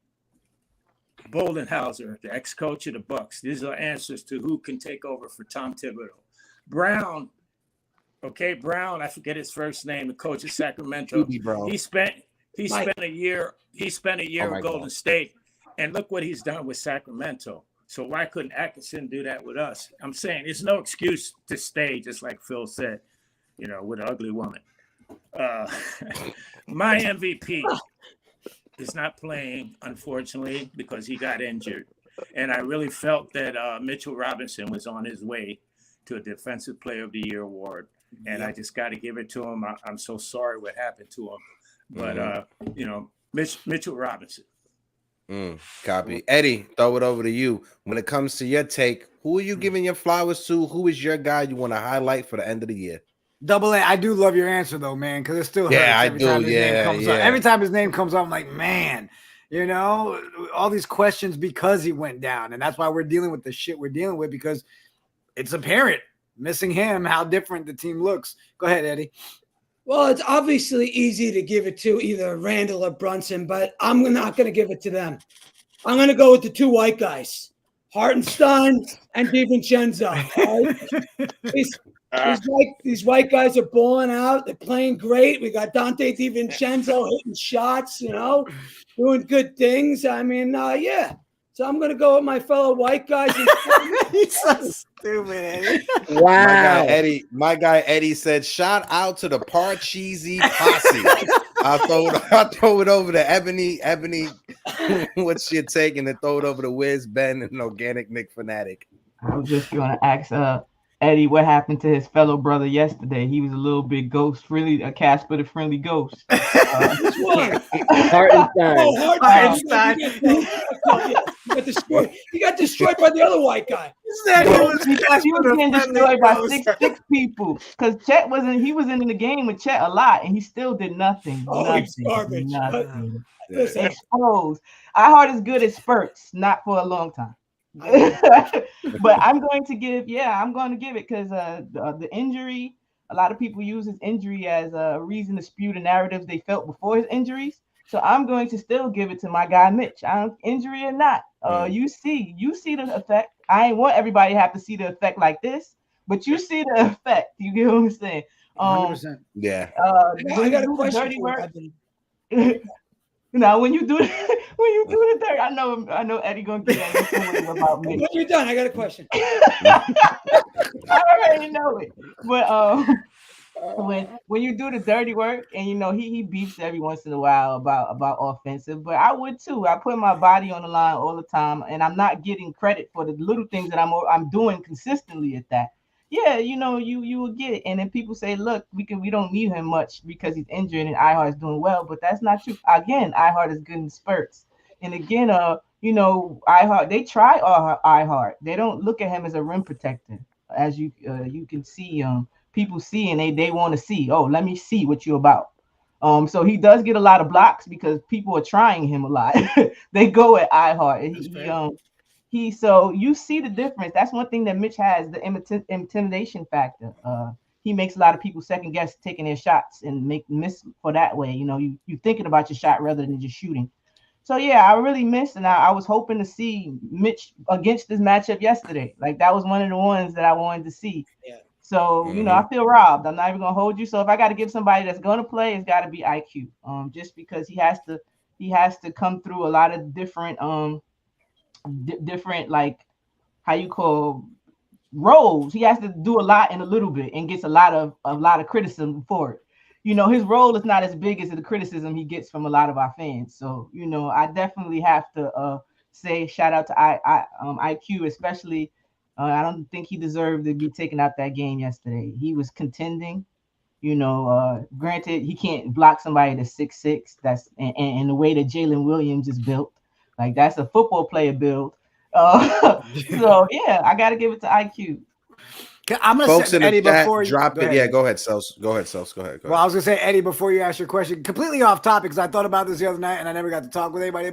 Boldenhauser, the ex-coach of the Bucks. These are answers to who can take over for Tom Thibodeau. Brown, I forget his first name, the coach of Sacramento. He spent a year in Golden State, and look what he's done with Sacramento. So why couldn't Atkinson do that with us? I'm saying there's no excuse to stay, just like Phil said, with an ugly woman. My MVP is not playing, unfortunately, because he got injured. And I really felt that Mitchell Robinson was on his way to a Defensive Player of the Year award. And I just got to give it to him. I'm so sorry what happened to him. But, Mitchell Robinson. Copy. Eddie, throw it over to you. When it comes to your take, who are you giving your flowers to? Who is your guy you want to highlight for the end of the year? Double A, I do love your answer, though, man, because it still hurts every time his name comes up. Every time his name comes up, I'm like, man, all these questions because he went down. And that's why we're dealing with the shit we're dealing with, because it's apparent. Missing him, how different the team looks. Go ahead, Eddie. Well, it's obviously easy to give it to either Randle or Brunson, but I'm not going to give it to them. I'm going to go with the two white guys, Hartenstein and DiVincenzo. These white guys are balling out. They're playing great. We got Dante DiVincenzo hitting shots, doing good things. I mean, So I'm going to go with my fellow white guys. He's so stupid, Eddie. Wow. My guy Eddie said, shout out to the Parcheesi posse. I'll throw it over to Ebony. Ebony, what's your take? And then throw it over to Wiz, Ben, and Organic Nick Fanatic. I was just going to ask Eddie what happened to his fellow brother yesterday. He was a little bit ghost, really a Casper the Friendly Ghost. Which one? Hartenstein. He got destroyed by the other white guy. He was getting destroyed by six people because Chet wasn't. He was in the game with Chet a lot, and he still did nothing. He's garbage. Nothing. Exposed. iHeart is good at spurts, not for a long time. But I'm going to give it because the injury, a lot of people use his injury as a reason to spew the narratives they felt before his injuries. So I'm going to still give it to my guy Mitch. Injury or not, you see the effect. I ain't want everybody to have to see the effect like this, but you see the effect. You get what I'm saying? 100%. Yeah. I got a question for you. Now, when you do the third, I know Eddie gonna get about me. When you're done, I got a question. I already know it, but when you do the dirty work, and he beeps every once in a while about offensive, but I would too. I put my body on the line all the time, and I'm not getting credit for the little things that I'm doing consistently at that. Yeah, you will get it. And then people say, look, we don't need him much because he's injured and iHeart is doing well, but that's not true. Again, iHeart is good in spurts. And again, you know, iHeart, they try iHeart. They don't look at him as a rim protector, as you can see. People see and they want to see. Oh, let me see what you're about. So he does get a lot of blocks because people are trying him a lot. They go at iHeart. So you see the difference. That's one thing that Mitch has, the intimidation factor. He makes a lot of people second guess taking their shots and miss for that way. You know, you thinking about your shot rather than just shooting. So yeah, I really missed, and I was hoping to see Mitch against this matchup yesterday. Like that was one of the ones that I wanted to see. Yeah. So you know, I feel robbed. I'm not even gonna hold you. So if I got to give somebody that's gonna play, it's got to be IQ. Just because he has to come through a lot of different different, like, how you call, roles. He has to do a lot in a little bit and gets a lot of criticism for it. You know, his role is not as big as the criticism he gets from a lot of our fans. So, you know, I definitely have to say shout out to IQ, especially. I don't think he deserved to be taken out that game yesterday. He was contending. You know, granted, he can't block somebody that's 6'6". That's and the way that Jalen Williams is built, like that's a football player build. So yeah, I got to give it to IQ. I'm gonna Folks say, in the Eddie, chat, before you drop go it. ahead. Yeah, go ahead, Sels. Go ahead. Well, I was gonna say, Eddie, before you ask your question, completely off topic because I thought about this the other night and I never got to talk with anybody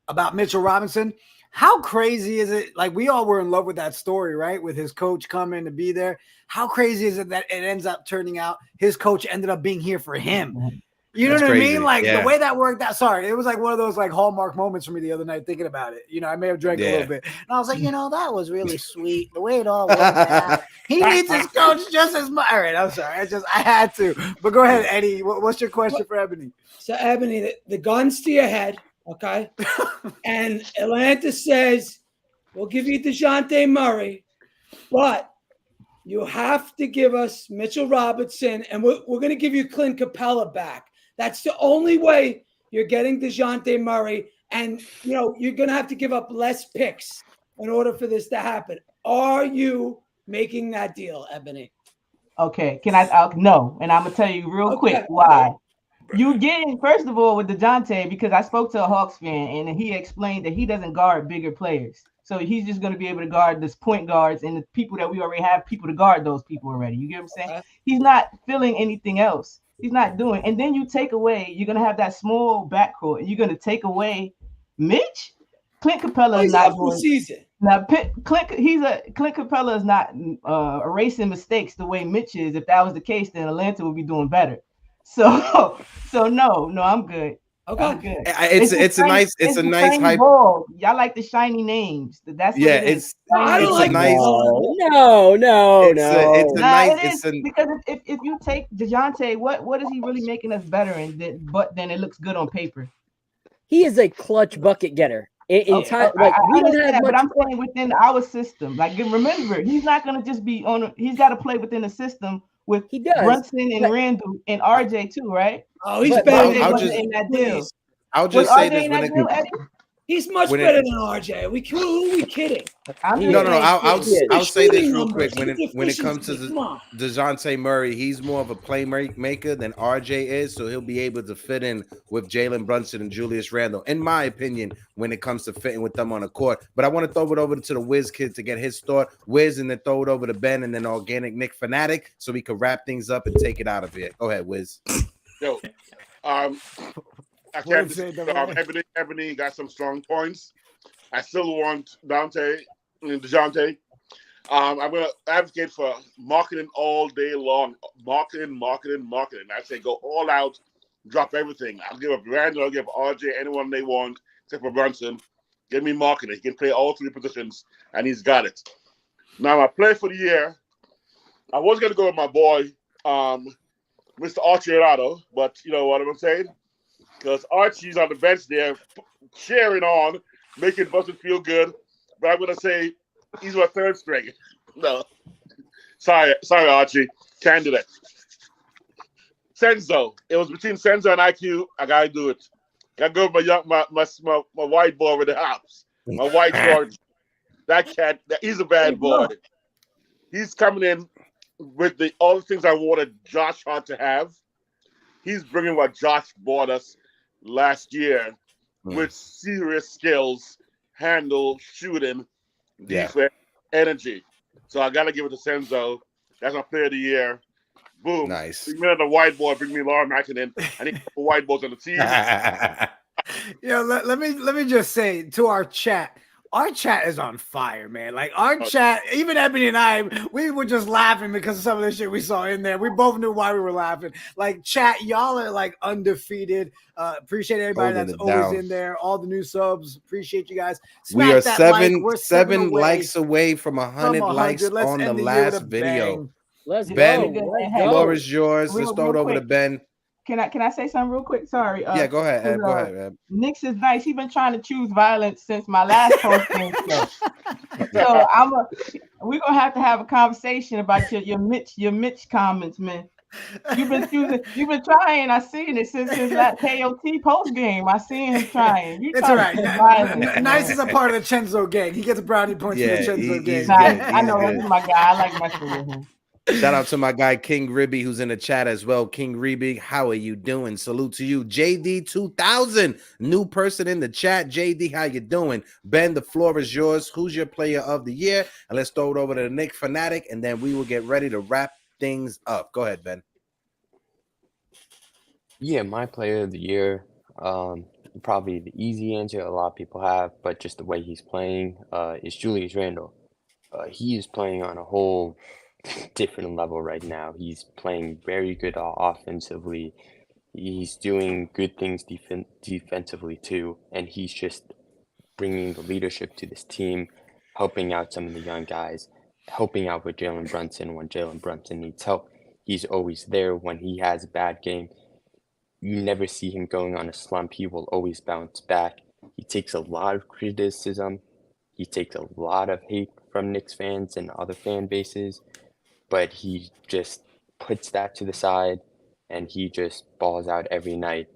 about Mitchell Robinson. How crazy is it? Like, we all were in love with that story, right? With his coach coming to be there. How crazy is it that it ends up turning out his coach ended up being here for him? You know what I mean? Like the way that worked out. Sorry, it was like one of those like hallmark moments for me the other night thinking about it. You know, I may have drank a little bit. And I was like, you know, that was really sweet. The way it all worked out. He needs his coach just as much. All right, I'm sorry. I had to. But go ahead, Eddie. What's your question for Ebony? So, Ebony, the gun's to your head, okay? And Atlanta says, we'll give you DeJounte Murray, but you have to give us Mitchell Robinson, and we're going to give you Clint Capella back. That's the only way you're getting DeJounte Murray, and you know you're going to have to give up less picks in order for this to happen. Are you making that deal, Ebony? Okay, can I? No, and I'm gonna tell you real quick why. You getting, first of all, with DeJounte, because I spoke to a Hawks fan and he explained that he doesn't guard bigger players. So he's just going to be able to guard this point guards and the people that we already have people to guard those people already. You get what I'm saying? He's not filling anything else. He's not doing. And then you take away, you're going to have that small backcourt and you're going to take away Mitch? Clint Capella is not doing season. Now, Clint Capella is not erasing mistakes the way Mitch is. If that was the case, then Atlanta would be doing better. So no, I'm good. Okay, I'm good. It's a nice hype. Ball. Y'all like the shiny names. That's what it is. I don't like nice. No. It's a nice. Because if you take DeJounte, what is he really making us better in? But then it looks good on paper. He is a clutch bucket getter. But I'm saying within our system. Like, remember, he's not gonna just be on. He's got to play within the system with Brunson and Randle and RJ too, right? Oh, he's better in that deal. I'll just say this when it comes. He's much better than RJ. Who are we kidding? No. I'll say this real quick. When it comes to DeJounte Murray, he's more of a playmaker than RJ is, so he'll be able to fit in with Jalen Brunson and Julius Randle, in my opinion, when it comes to fitting with them on the court. But I want to throw it over to the Wiz kid to get his thought. Wiz, and then throw it over to Ben and then Organic Nick Fanatic, so we can wrap things up and take it out of here. Go ahead, Wiz. Yo, I can't Ebony got some strong points. I still want DeJounte. I'm going to advocate for marketing all day long. Marketing. I say go all out, drop everything. I'll give up Randle, I'll give RJ, anyone they want, except for Brunson. Give me marketing. He can play all three positions, and he's got it. Now, my play for the year, I was going to go with my boy, Mr. Archie, but you know what I'm saying? Because Archie's on the bench there, cheering on, making Buster feel good. But I'm going to say he's my third string. No. Sorry, Archie. Can't do that. Senzo. It was between Senzo and IQ. I got to do it. Got to go with my white boy with the hops. My white boy. That cat, he's a bad boy. He's coming in with all the things I wanted Josh Hart to have. He's bringing what Josh bought us last year, with serious skills, handle, shooting, Yeah. defense, energy. So I got to give it to Senzo. That's my player of the year. Boom. Nice. Bring me on the whiteboard. Bring me Laura Markkinen. I need a couple whiteboards on the team. Let me just say to our chat is on fire, man. Like our chat, even Ebony and I, we were just laughing because of some of the shit we saw in there. We both knew why we were laughing. Like chat, y'all are like undefeated. Appreciate everybody Holding that's it always down. in there. All the new subs, appreciate you guys. We Smack are that seven We're likes away from 100 likes Let's on the end the year with last a video. bang. Let's Ben, go. Let's floor go. is yours. Let's Real throw it over to quick. Ben. Can I say something real quick? Sorry. Yeah, go ahead, Ed. Go 'cause, ahead, Ed. Knicks is nice. He's been trying to choose violence since my last post game show. So we're gonna have a conversation about your Mitch comments, man. You've been trying. I seen it since his last KOT post game. I seen him trying. It's all right. Violence, Nice is a part of the Chenzo gang. He gets brownie points for the Chenzo gang. he's Nice. good. I know He's he's good. my guy. I like messing with him. Shout out to my guy King Ribby, who's in the chat as well. King Ribby, how are you doing? Salute to you. JD2000, new person in the chat. JD, how you doing? Ben, the floor is yours. Who's your player of the year? And let's throw it over to the Nick Fanatic, and then we will get ready to wrap things up. Go ahead, Ben. Yeah, my player of the year, probably the easy answer a lot of people have, but just the way he's playing, is Julius Randle. He is playing on a whole different level right now. He's playing very good offensively. He's doing good things defensively too, and he's just bringing the leadership to this team, helping out some of the young guys, helping out with Jalen Brunson when Jalen Brunson needs help. He's always there when he has a bad game. You never see him going on a slump. He will always bounce back. He takes a lot of criticism. He takes a lot of hate from Knicks fans and other fan bases, but he just puts that to the side and he just balls out every night.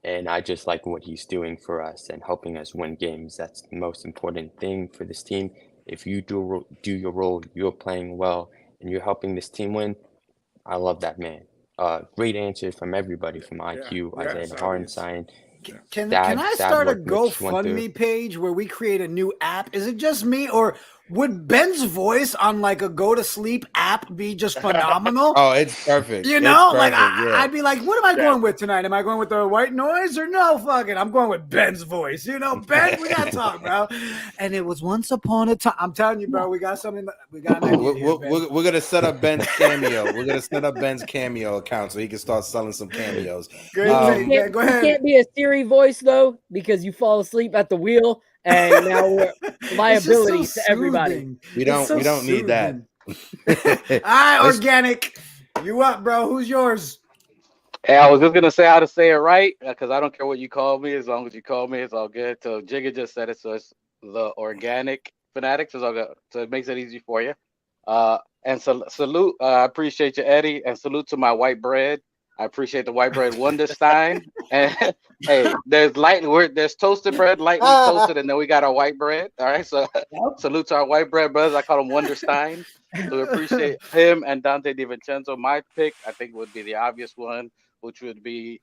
And I just like what he's doing for us and helping us win games. That's the most important thing for this team. If you do your role, you're playing well, and you're helping this team win, I love that man. Great answers from everybody, from IQ, Isaiah Hartenstein. Can I start a GoFundMe page where we create a new app? Is it just me, or would Ben's voice on like a go to sleep app be just phenomenal? Oh, it's perfect. You know, it's perfect, I'd be like, what am I going with tonight? Am I going with the white noise or no? Fuck it, I'm going with Ben's voice. You know, Ben, we gotta talk, bro. And it was once upon a time. I'm telling you, bro, we got something. We got an idea here, we're gonna set up Ben's cameo. We're gonna set up Ben's cameo account so he can start selling some cameos. Go ahead. You can't be a Siri voice though, because you fall asleep at the wheel, and now we're liability to everybody. We don't need that. All right, Organic, you up, bro? Who's yours? Hey, I was just gonna say how to say it right because I don't care what you call me. As long as you call me, it's all good. So Jigga just said it, so it's the Organic Fanatics. It's all good. So it makes it easy for you. And salute. I appreciate you, Eddie, and salute to my white bread. I appreciate the white bread Wonderstein. And hey, there's toasted bread, lightly toasted, and then we got our white bread. All right, so salute to our white bread brothers. I call them Wonderstein. So we appreciate him and Dante DiVincenzo. My pick, I think, would be the obvious one, which would be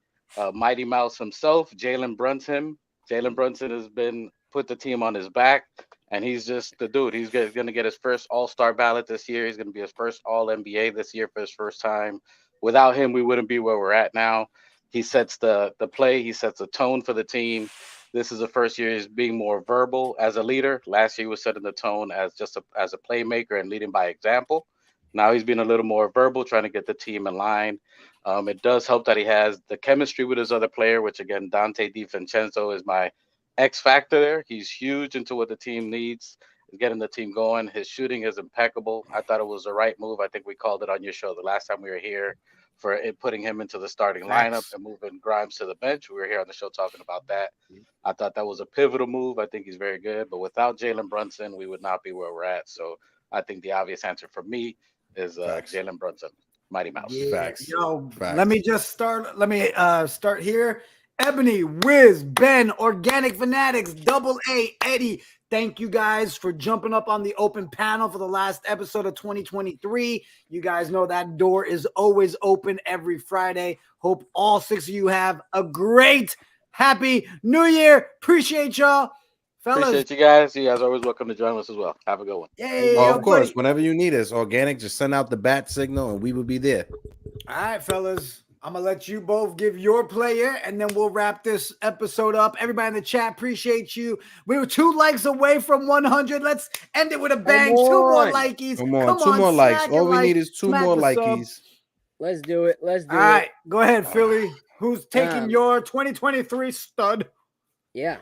Mighty Mouse himself, Jalen Brunson. Jalen Brunson has put the team on his back, and he's just the dude. He's going to get his first All-Star ballot this year. He's going to be his first All-NBA this year for his first time. Without him, we wouldn't be where we're at now. He sets the play. He sets a tone for the team. This is the first year he's being more verbal as a leader. Last year he was setting the tone as a playmaker and leading by example. Now he's been a little more verbal, trying to get the team in line. It does help that he has the chemistry with his other player, which again, Dante DiVincenzo is my X factor there. He's huge into what the team needs, getting the team going. His shooting is impeccable. I thought it was the right move. I think we called it on your show the last time we were here for it, putting him into the starting lineup and moving Grimes to the bench. We were here on the show talking about that. I thought that was a pivotal move. I think he's very good. But without Jalen Brunson, we would not be where we're at. So I think the obvious answer for me is Jalen Brunson, Mighty Mouse. Facts. Let me start. Let me start here. Ebony, Wiz, Ben, Organic Fanatics, Double A, Eddie. Thank you guys for jumping up on the open panel for the last episode of 2023. You guys know that door is always open every Friday. Hope all 6 of you have a great Happy New Year. Appreciate y'all. Fellas. Appreciate you guys. You guys are always welcome to join us as well. Have a good one. Yay, Oh, yo, of course. buddy. Whenever you need us, organic, just send out the bat signal and we will be there. All right, fellas. I'm going to let you both give your player, and then we'll wrap this episode up. Everybody in the chat, appreciate you. We were 2 likes away from 100. Let's end it with a bang. 2 more likeies. Come on, 2 more likes. All we need is 2 more likeies. Let's do it. Let's do it. All right, go ahead, Philly. Who's taking your 2023 stud? Yeah.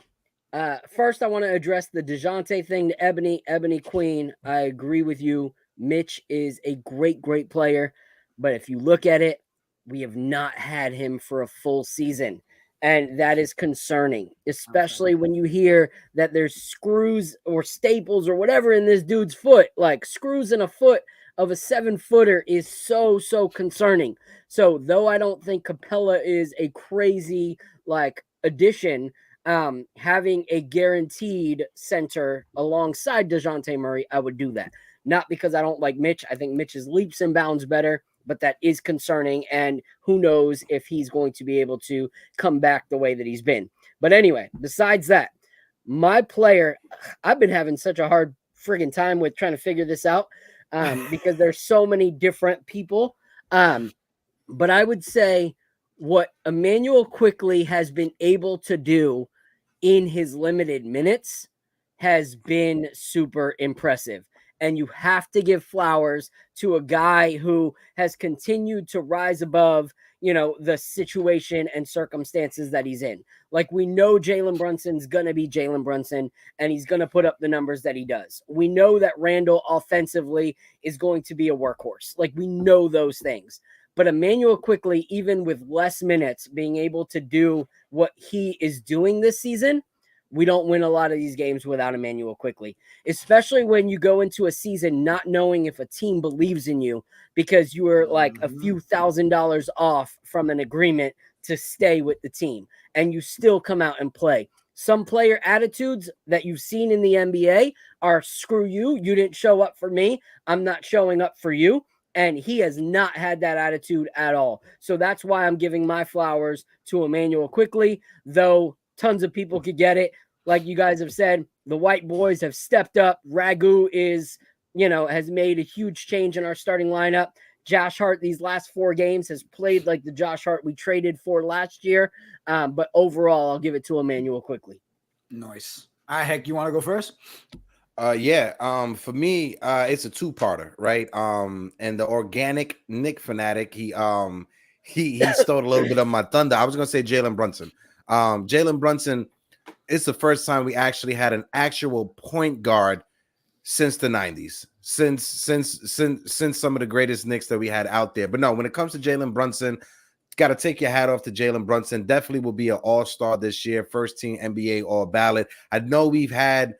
First, I want to address the DeJounte thing to Ebony Queen. I agree with you. Mitch is a great, great player. But if you look at it, we have not had him for a full season. And that is concerning, especially when you hear that there's screws or staples or whatever in this dude's foot. Like screws in a foot of a 7-footer is so, so concerning. So though I don't think Capella is a crazy like addition, having a guaranteed center alongside DeJounte Murray, I would do that. Not because I don't like Mitch. I think Mitch is leaps and bounds better, but that is concerning. And who knows if he's going to be able to come back the way that he's been. But anyway, besides that, my player, I've been having such a hard friggin' time with trying to figure this out because there's so many different people. But I would say what Emmanuel Quickley has been able to do in his limited minutes has been super impressive. And you have to give flowers to a guy who has continued to rise above, the situation and circumstances that he's in. Like we know Jalen Brunson's going to be Jalen Brunson and he's going to put up the numbers that he does. We know that Randle offensively is going to be a workhorse. Like we know those things. But Emmanuel Quickley, even with less minutes, being able to do what he is doing this season, we don't win a lot of these games without Emmanuel Quickley, especially when you go into a season not knowing if a team believes in you because you were like a few $1,000s off from an agreement to stay with the team and you still come out and play. Some player attitudes that you've seen in the NBA are screw you. You didn't show up for me. I'm not showing up for you. And he has not had that attitude at all. So that's why I'm giving my flowers to Emmanuel Quickley, though tons of people could get it. Like you guys have said, the white boys have stepped up. Ragu has made a huge change in our starting lineup. Josh Hart, these last 4 games, has played like the Josh Hart we traded for last year. But overall, I'll give it to Emmanuel Quickley. Nice. All right, Heck, you want to go first? For me, it's a 2-parter, right? And the organic Nick fanatic, he stole a little bit of my thunder. I was gonna say Jalen Brunson. Jalen Brunson, it's the first time we actually had an actual point guard since the 90s, since some of the greatest Knicks that we had out there. But no, when it comes to Jalen Brunson, got to take your hat off to Jalen Brunson. Definitely will be an all-star this year, first team NBA all-ballot. I know we've had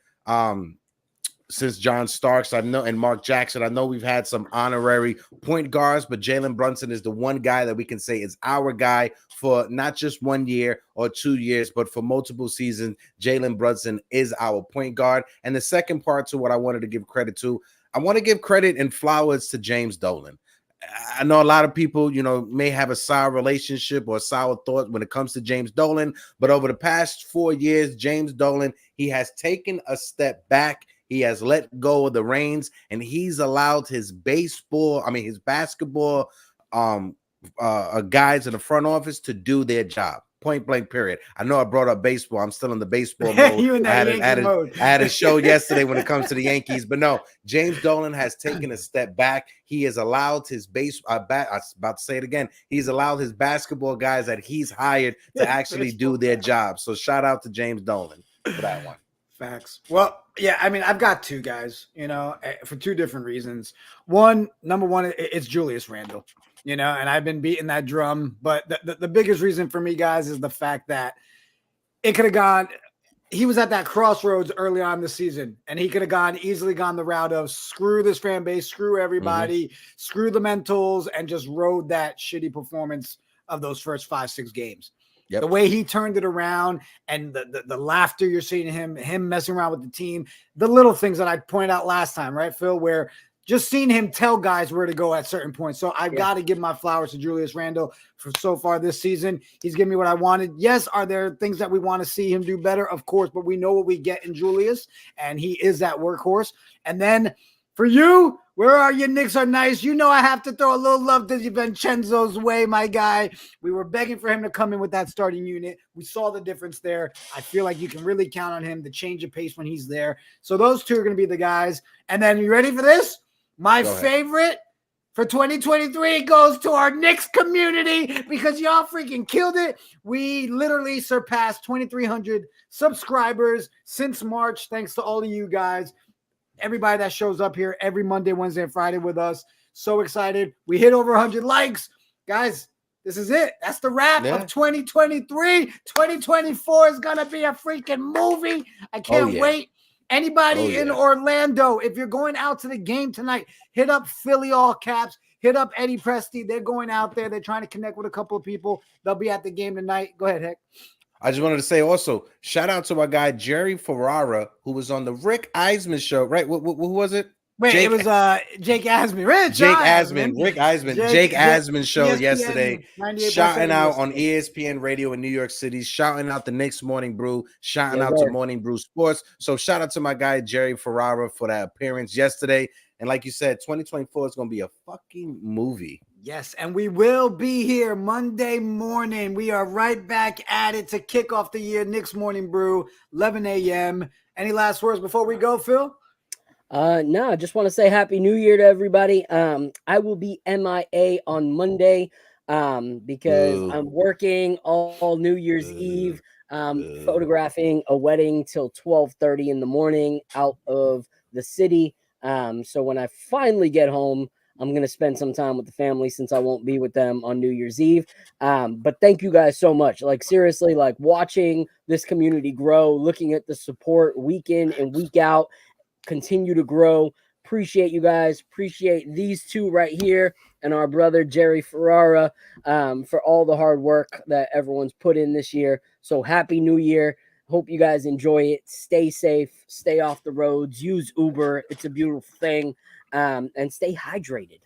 since John Starks, I know, and Mark Jackson, I know we've had some honorary point guards, but Jalen Brunson is the one guy that we can say is our guy for not just 1 year or 2 years, but for multiple seasons. Jalen Brunson is our point guard. And the second part to what I wanted to give credit to, I want to give credit and flowers to James Dolan. I know a lot of people, may have a sour relationship or a sour thought when it comes to James Dolan, but over the past 4 years, James Dolan, he has taken a step back. He has let go of the reins and he's allowed his basketball guys in the front office to do their job. Point blank, period. I know I brought up baseball. I'm still in the baseball mode. You in that I mode. had a show yesterday when it comes to the Yankees, but no, James Dolan has taken a step back. He has allowed his I was about to say it again. He's allowed his basketball guys that he's hired to actually do their job. So shout out to James Dolan for that one. Facts. Well, yeah, I mean, I've got 2 guys, for 2 different reasons. Number one, it's Julius Randle, and I've been beating that drum. But the biggest reason for me, guys, is the fact that it could have gone. He was at that crossroads early on this season, and he could have easily gone the route of screw this fan base, screw everybody, screw the mentals, and just rode that shitty performance of those first 5-6 games. Yep. The way he turned it around and the laughter you're seeing him messing around with the team, the little things that I pointed out last time, right, Phil, where just seen him tell guys where to go at certain points. So I've got to give my flowers to Julius Randle for so far this season. He's giving me what I wanted. Yes, are there things that we want to see him do better? Of course, but we know what we get in Julius, and he is that workhorse. And then for you, where are you? Knicks are nice. You know I have to throw a little love to DiVincenzo's way, my guy. We were begging for him to come in with that starting unit. We saw the difference there. I feel like you can really count on him to change the pace when he's there. So those two are going to be the guys. And then you ready for this? My favorite for 2023 goes to our Knicks community because y'all freaking killed it. We literally surpassed 2,300 subscribers since March. Thanks to all of you guys. Everybody that shows up here every Monday, Wednesday, and Friday with us. So excited. We hit over 100 likes. Guys, this is it. That's the wrap of 2023. 2024 is going to be a freaking movie. I can't wait. Anybody in Orlando, if you're going out to the game tonight, hit up Philly All Caps. Hit up Eddie Presti. They're going out there. They're trying to connect with a couple of people. They'll be at the game tonight. Go ahead, Heck. I just wanted to say also, shout out to our guy, Jerry Ferrara, who was on the Rick Eisman show, right? Who was it? Wait, it was Jake Asman. Rick Eisman. Jake Asman show ESPN, yesterday. Shouting out on ESPN Radio in New York City. Shouting out the Knicks Morning Brew. Shouting out to Morning Brew Sports. So shout out to my guy, Jerry Ferrara, for that appearance yesterday. And like you said, 2024 is going to be a fucking movie. Yes, and we will be here Monday morning. We are right back at it to kick off the year. Knicks Morning Brew, 11 a.m. Any last words before we go, Phil? No, I just want to say Happy New Year to everybody. I will be MIA on Monday because I'm working all New Year's Eve, photographing a wedding till 12:30 in the morning out of the city. So when I finally get home, I'm going to spend some time with the family since I won't be with them on New Year's Eve. But thank you guys so much. Like, seriously, like watching this community grow, looking at the support week in and week out, continue to grow. Appreciate you guys. Appreciate these two right here and our brother Jerry Ferrara for all the hard work that everyone's put in this year. So happy New Year. Hope you guys enjoy it. Stay safe. Stay off the roads. Use Uber. It's a beautiful thing. And stay hydrated.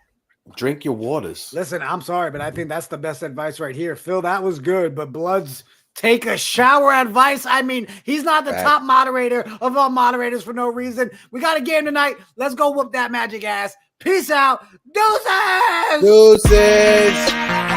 Drink your waters. Listen, I'm sorry, but I think that's the best advice right here. Phil, that was good, but Bloods take a shower advice. I mean, he's not the top moderator of all moderators for no reason. We got a game tonight. Let's go whoop that Magic ass. Peace out. Deuces! Deuces!